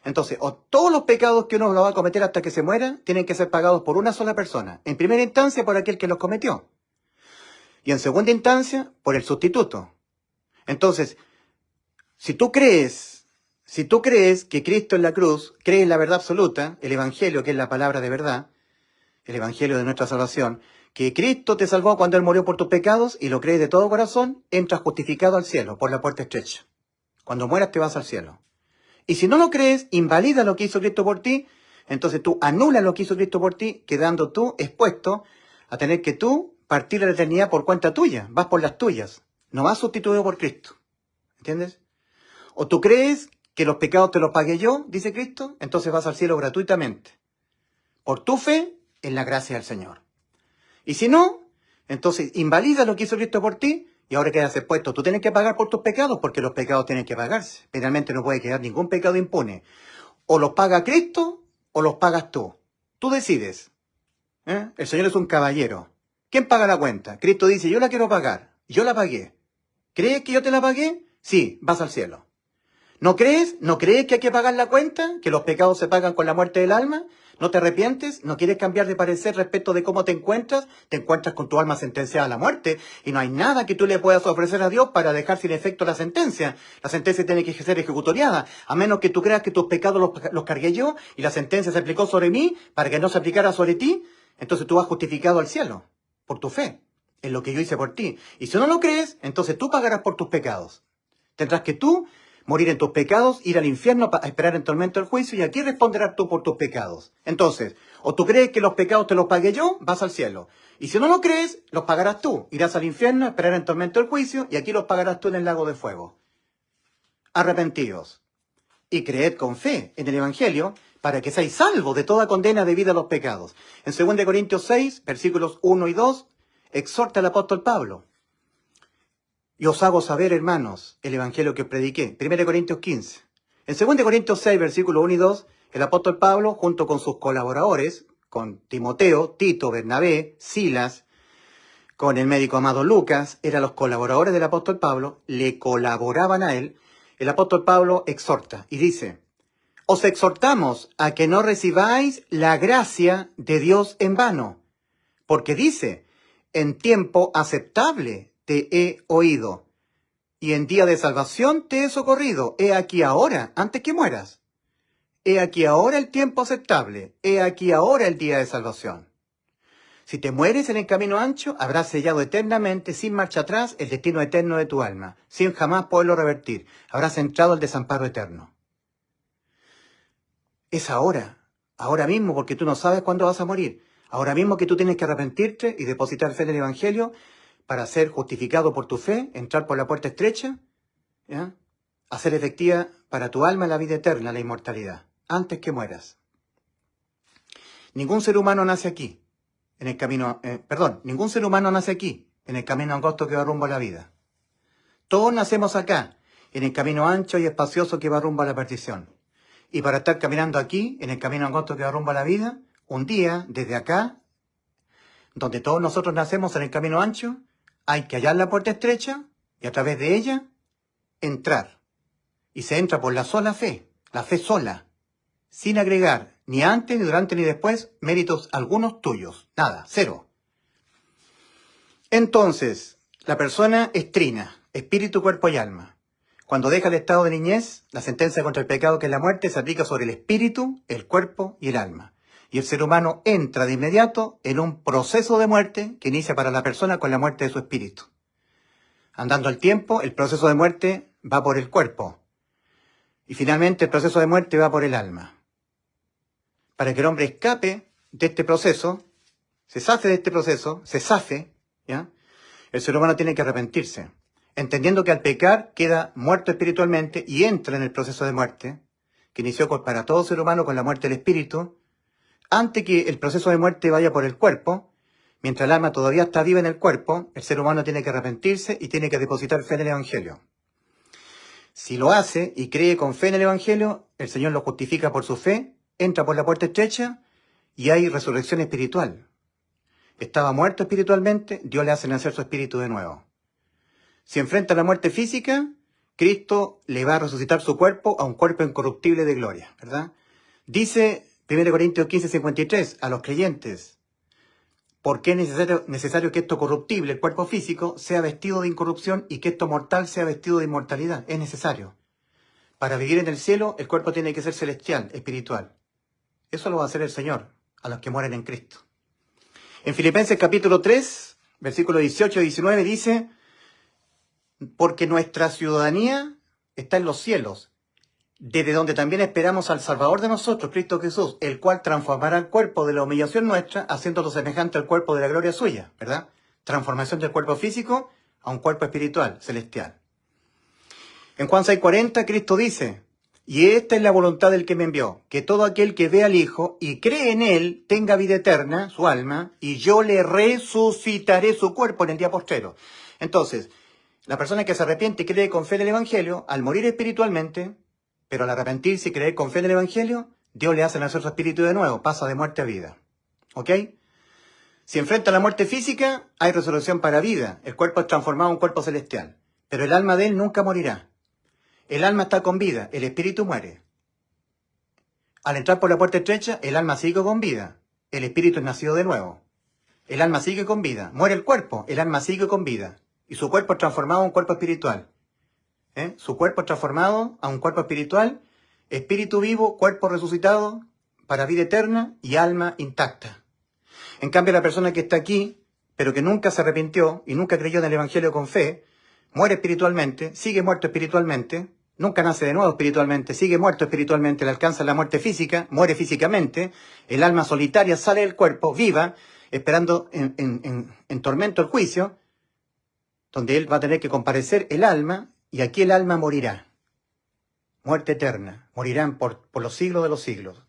S1: Entonces, o todos los pecados que uno los va a cometer hasta que se muera, tienen que ser pagados por una sola persona. En primera instancia, por aquel que los cometió. Y en segunda instancia, por el sustituto. Entonces, si tú crees que Cristo en la cruz, crees en la verdad absoluta, el Evangelio, que es la palabra de verdad, el Evangelio de nuestra salvación, que Cristo te salvó cuando Él murió por tus pecados y lo crees de todo corazón, entras justificado al cielo por la puerta estrecha. Cuando mueras te vas al cielo. Y si no lo crees, invalida lo que hizo Cristo por ti, entonces tú anulas lo que hizo Cristo por ti, quedando tú expuesto a tener que tú partir a la eternidad por cuenta tuya, vas por las tuyas, no vas sustituido por Cristo. ¿Entiendes? O tú crees que los pecados te los pagué yo, dice Cristo, entonces vas al cielo gratuitamente. Por tu fe en la gracia del Señor. Y si no, entonces invalida lo que hizo Cristo por ti y ahora quedas expuesto. Tú tienes que pagar por tus pecados porque los pecados tienen que pagarse. Penalmente no puede quedar ningún pecado impune. O los paga Cristo o los pagas tú. Tú decides. El Señor es un caballero. ¿Quién paga la cuenta? Cristo dice, yo la quiero pagar. Yo la pagué. ¿Crees que yo te la pagué? Sí, vas al cielo. ¿No crees? ¿No crees que hay que pagar la cuenta? ¿Que los pecados se pagan con la muerte del alma? ¿No te arrepientes? ¿No quieres cambiar de parecer respecto de cómo te encuentras? Te encuentras con tu alma sentenciada a la muerte y no hay nada que tú le puedas ofrecer a Dios para dejar sin efecto la sentencia. La sentencia tiene que ser ejecutoriada, a menos que tú creas que tus pecados los cargué yo y la sentencia se aplicó sobre mí para que no se aplicara sobre ti. Entonces tú vas justificado al cielo por tu fe en lo que yo hice por ti. Y si no lo crees, entonces tú pagarás por tus pecados. Tendrás que tú morir en tus pecados, ir al infierno a esperar en tormento el juicio y aquí responderás tú por tus pecados. Entonces, o tú crees que los pecados te los pagué yo, vas al cielo. Y si no lo crees, los pagarás tú. Irás al infierno a esperar en tormento el juicio y aquí los pagarás tú en el lago de fuego. Arrepentidos y creed con fe en el Evangelio para que seáis salvos de toda condena debida a los pecados. En 2 Corintios 6, versículos 1 y 2, exhorta el apóstol Pablo. Y os hago saber, hermanos, el evangelio que os prediqué. 1 Corintios 15. En 2 Corintios 6, versículos 1 y 2, el apóstol Pablo, junto con sus colaboradores, con Timoteo, Tito, Bernabé, Silas, con el médico amado Lucas, eran los colaboradores del apóstol Pablo, le colaboraban a él. El apóstol Pablo exhorta y dice, os exhortamos a que no recibáis la gracia de Dios en vano, porque dice, en tiempo aceptable te he oído, y en día de salvación te he socorrido. He aquí ahora, antes que mueras. He aquí ahora el tiempo aceptable. He aquí ahora el día de salvación. Si te mueres en el camino ancho, habrás sellado eternamente, sin marcha atrás, el destino eterno de tu alma, sin jamás poderlo revertir. Habrás entrado al desamparo eterno. Es ahora mismo, porque tú no sabes cuándo vas a morir. Ahora mismo que tú tienes que arrepentirte y depositar fe en el Evangelio, para ser justificado por tu fe, entrar por la puerta estrecha, ¿ya? Hacer efectiva para tu alma la vida eterna, la inmortalidad, antes que mueras. Ningún ser humano nace aquí, en el camino, ningún ser humano nace aquí, en el camino angosto que va rumbo a la vida. Todos nacemos acá, en el camino ancho y espacioso que va rumbo a la perdición. Y para estar caminando aquí, en el camino angosto que va rumbo a la vida, un día, desde acá, donde todos nosotros nacemos en el camino ancho, hay que hallar la puerta estrecha y a través de ella entrar. Y se entra por la sola fe, la fe sola, sin agregar ni antes, ni durante, ni después méritos algunos tuyos. Nada, cero. Entonces, la persona es trina, espíritu, cuerpo y alma. Cuando deja el estado de niñez, la sentencia contra el pecado, que es la muerte, se aplica sobre el espíritu, el cuerpo y el alma. Y el ser humano entra de inmediato en un proceso de muerte que inicia para la persona con la muerte de su espíritu. Andando el tiempo, el proceso de muerte va por el cuerpo. Y finalmente el proceso de muerte va por el alma. Para que el hombre escape de este proceso, se zafe de este proceso, ¿ya? El ser humano tiene que arrepentirse, entendiendo que al pecar queda muerto espiritualmente y entra en el proceso de muerte, que inició para todo ser humano con la muerte del espíritu. Antes que el proceso de muerte vaya por el cuerpo, mientras el alma todavía está viva en el cuerpo, el ser humano tiene que arrepentirse y tiene que depositar fe en el Evangelio. Si lo hace y cree con fe en el Evangelio, el Señor lo justifica por su fe, entra por la puerta estrecha y hay resurrección espiritual. Estaba muerto espiritualmente, Dios le hace nacer su espíritu de nuevo. Si enfrenta la muerte física, Cristo le va a resucitar su cuerpo a un cuerpo incorruptible de gloria, ¿verdad? Dice 1 Corintios 15, 53, a los creyentes, porque es necesario que esto corruptible, el cuerpo físico, sea vestido de incorrupción y que esto mortal sea vestido de inmortalidad. Es necesario. Para vivir en el cielo, el cuerpo tiene que ser celestial, espiritual. Eso lo va a hacer el Señor a los que mueren en Cristo. En Filipenses capítulo 3, versículos 18 y 19 dice, porque nuestra ciudadanía está en los cielos, desde donde también esperamos al Salvador de nosotros, Cristo Jesús, el cual transformará el cuerpo de la humillación nuestra, haciéndolo semejante al cuerpo de la gloria suya, ¿verdad? Transformación del cuerpo físico a un cuerpo espiritual, celestial. En Juan 6:40, Cristo dice, y esta es la voluntad del que me envió, que todo aquel que ve al Hijo y cree en Él tenga vida eterna, su alma, y yo le resucitaré su cuerpo en el día postrero. Entonces, la persona que se arrepiente y cree con fe en el Evangelio, al morir espiritualmente, Pero al arrepentirse y creer con fe en el Evangelio, Dios le hace nacer su espíritu de nuevo, pasa de muerte a vida. ¿Ok? Si enfrenta la muerte física, hay resurrección para vida. El cuerpo es transformado en un cuerpo celestial. Pero el alma de él nunca morirá. El alma está con vida, el espíritu muere. Al entrar por la puerta estrecha, el alma sigue con vida. El espíritu es nacido de nuevo. El alma sigue con vida. Muere el cuerpo, el alma sigue con vida. Y su cuerpo es transformado en un cuerpo espiritual. Su cuerpo es transformado a un cuerpo espiritual, espíritu vivo, cuerpo resucitado, para vida eterna y alma intacta. En cambio, la persona que está aquí, pero que nunca se arrepintió y nunca creyó en el Evangelio con fe, muere espiritualmente, sigue muerto espiritualmente, nunca nace de nuevo espiritualmente, sigue muerto espiritualmente, le alcanza la muerte física, muere físicamente, el alma solitaria sale del cuerpo, viva, esperando en tormento el juicio, donde él va a tener que comparecer el alma, y aquí el alma morirá. Muerte eterna, morirán por los siglos de los siglos.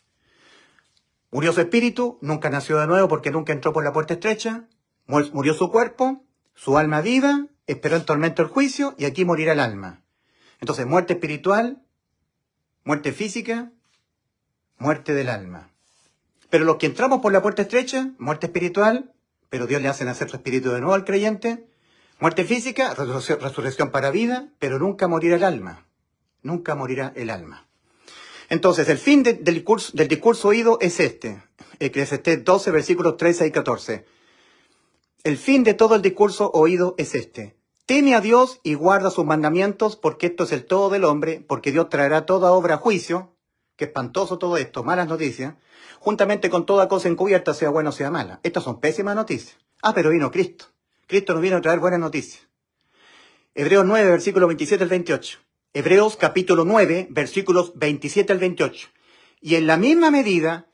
S1: Murió su espíritu, nunca nació de nuevo porque nunca entró por la puerta estrecha, murió su cuerpo, su alma viva, esperó en tormento el juicio, y aquí morirá el alma. Entonces, muerte espiritual, muerte física, muerte del alma. Pero los que entramos por la puerta estrecha, muerte espiritual, pero Dios le hace nacer su espíritu de nuevo al creyente. Muerte física, resurrección para vida, pero nunca morirá el alma. Nunca morirá el alma. Entonces, el fin del discurso oído es este. Eclesiastés 12, versículos 13 y 14. El fin de todo el discurso oído es este. Teme a Dios y guarda sus mandamientos, porque esto es el todo del hombre, porque Dios traerá toda obra a juicio. Qué espantoso todo esto, malas noticias. Juntamente con toda cosa encubierta, sea buena o sea mala. Estas son pésimas noticias. Pero vino Cristo. Cristo nos vino a traer buenas noticias. Hebreos 9, versículos 27 al 28. Hebreos capítulo 9, versículos 27 al 28. Y en la misma medida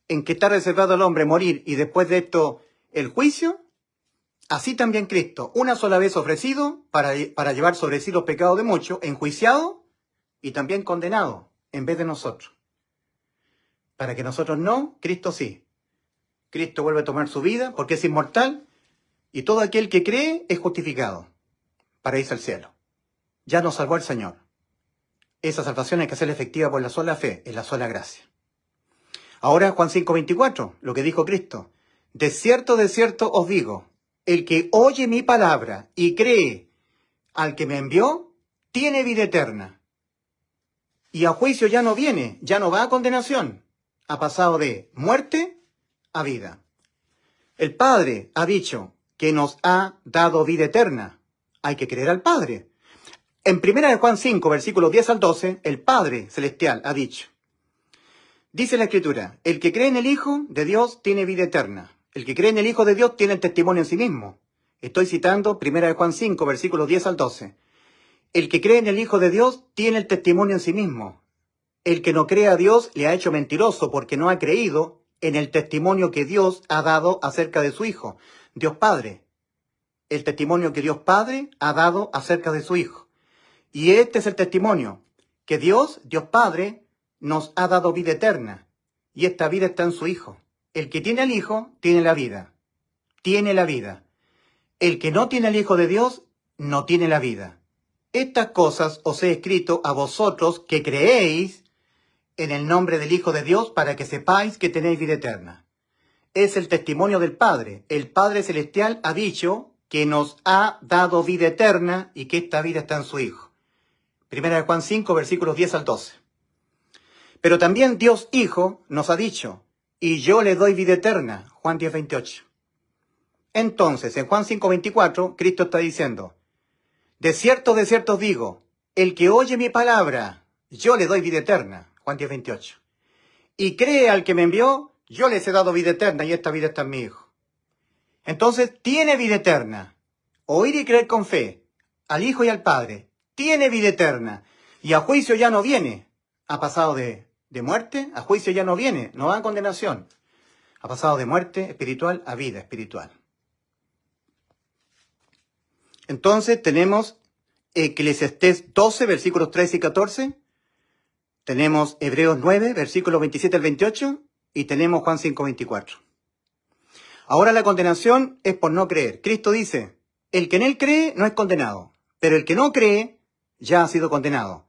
S1: en que está reservado al hombre morir y después de esto el juicio, así también Cristo, una sola vez ofrecido para llevar sobre sí los pecados de muchos, enjuiciado y también condenado en vez de nosotros. Para que nosotros no, Cristo sí. Cristo vuelve a tomar su vida porque es inmortal. Y todo aquel que cree es justificado para irse al cielo. Ya nos salvó el Señor. Esa salvación hay que hacerla efectiva por la sola fe, en la sola gracia. Ahora Juan 5:24, lo que dijo Cristo. De cierto os digo, el que oye mi palabra y cree al que me envió, tiene vida eterna. Y a juicio ya no viene, ya no va a condenación. Ha pasado de muerte a vida. El Padre ha dicho que nos ha dado vida eterna. Hay que creer al Padre. En 1 Juan 5, versículos 10 al 12, el Padre Celestial ha dicho. Dice la Escritura, el que cree en el Hijo de Dios tiene vida eterna. El que cree en el Hijo de Dios tiene el testimonio en sí mismo. Estoy citando 1 Juan 5, versículos 10 al 12. El que cree en el Hijo de Dios tiene el testimonio en sí mismo. El que no cree a Dios le ha hecho mentiroso porque no ha creído en el testimonio que Dios ha dado acerca de su Hijo. Dios Padre, el testimonio que Dios Padre ha dado acerca de su Hijo. Y este es el testimonio, que Dios Padre, nos ha dado vida eterna, y esta vida está en su Hijo. El que tiene al Hijo, tiene la vida. Tiene la vida. El que no tiene al Hijo de Dios, no tiene la vida. Estas cosas os he escrito a vosotros que creéis en el nombre del Hijo de Dios, para que sepáis que tenéis vida eterna. Es el testimonio del Padre. El Padre Celestial ha dicho que nos ha dado vida eterna y que esta vida está en su Hijo. 1 Juan 5, versículos 10 al 12. Pero también Dios Hijo nos ha dicho, y yo le doy vida eterna. Juan 10, 28. Entonces, en Juan 5, 24, Cristo está diciendo, de cierto os digo, el que oye mi palabra, yo le doy vida eterna. Juan 10, 28. Y cree al que me envió, yo les he dado vida eterna y esta vida está en mi Hijo. Entonces, tiene vida eterna. Oír y creer con fe al Hijo y al Padre. Tiene vida eterna. Y a juicio ya no viene. Ha pasado de muerte, a juicio ya no viene. No va a condenación. Ha pasado de muerte espiritual a vida espiritual. Entonces, tenemos Eclesiastés 12, versículos 13 y 14. Tenemos Hebreos 9, versículos 27 al 28, y tenemos Juan 5, 24. Ahora la condenación es por no creer. Cristo dice, el que en él cree no es condenado, pero el que no cree ya ha sido condenado,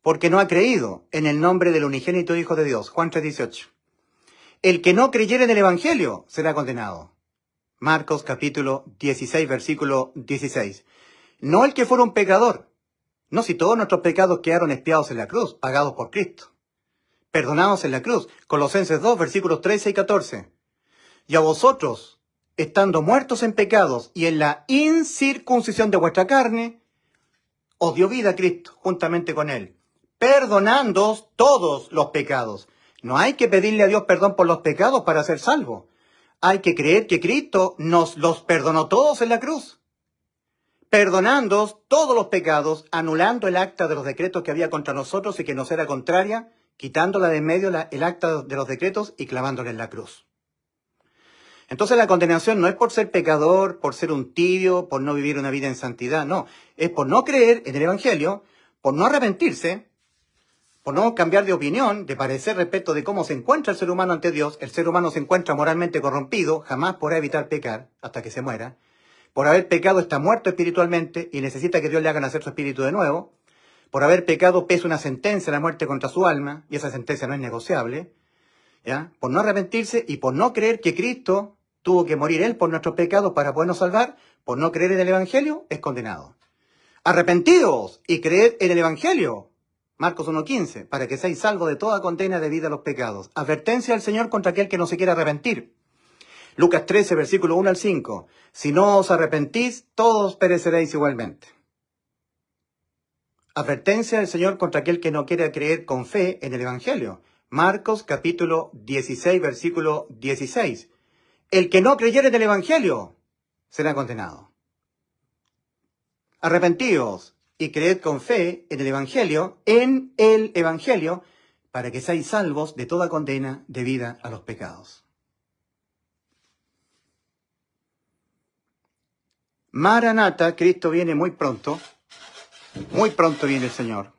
S1: porque no ha creído en el nombre del unigénito Hijo de Dios. Juan 3:18. El que no creyere en el Evangelio será condenado. Marcos capítulo 16, versículo 16. No el que fuera un pecador. No, si todos nuestros pecados quedaron expiados en la cruz, pagados por Cristo. Perdonados en la cruz. Colosenses 2, versículos 13 y 14. Y a vosotros, estando muertos en pecados y en la incircuncisión de vuestra carne, os dio vida Cristo juntamente con Él, perdonándoos todos los pecados. No hay que pedirle a Dios perdón por los pecados para ser salvo. Hay que creer que Cristo nos los perdonó todos en la cruz, perdonándoos todos los pecados, anulando el acta de los decretos que había contra nosotros y que nos era contraria, quitándola de en medio el acta de los decretos y clavándola en la cruz. Entonces la condenación no es por ser pecador, por ser un tibio, por no vivir una vida en santidad, no. Es por no creer en el Evangelio, por no arrepentirse, por no cambiar de opinión, de parecer respecto de cómo se encuentra el ser humano ante Dios. El ser humano se encuentra moralmente corrompido, jamás podrá evitar pecar hasta que se muera. Por haber pecado está muerto espiritualmente y necesita que Dios le haga nacer su espíritu de nuevo. Por haber pecado pesa una sentencia, la muerte contra su alma, y esa sentencia no es negociable. ¿Ya? Por no arrepentirse y por no creer que Cristo tuvo que morir Él por nuestros pecados para podernos salvar, por no creer en el Evangelio, es condenado. Arrepentidos y creed en el Evangelio. Marcos 1:15, para que seáis salvos de toda condena debida a los pecados. Advertencia al Señor contra aquel que no se quiera arrepentir. Lucas 13, versículo 1 al 5. Si no os arrepentís, todos pereceréis igualmente. Advertencia del Señor contra aquel que no quiera creer con fe en el Evangelio. Marcos capítulo 16, versículo 16. El que no creyere en el Evangelio será condenado. Arrepentíos y creed con fe en el Evangelio, para que seáis salvos de toda condena debida a los pecados. Maranata, Cristo viene muy pronto viene el Señor.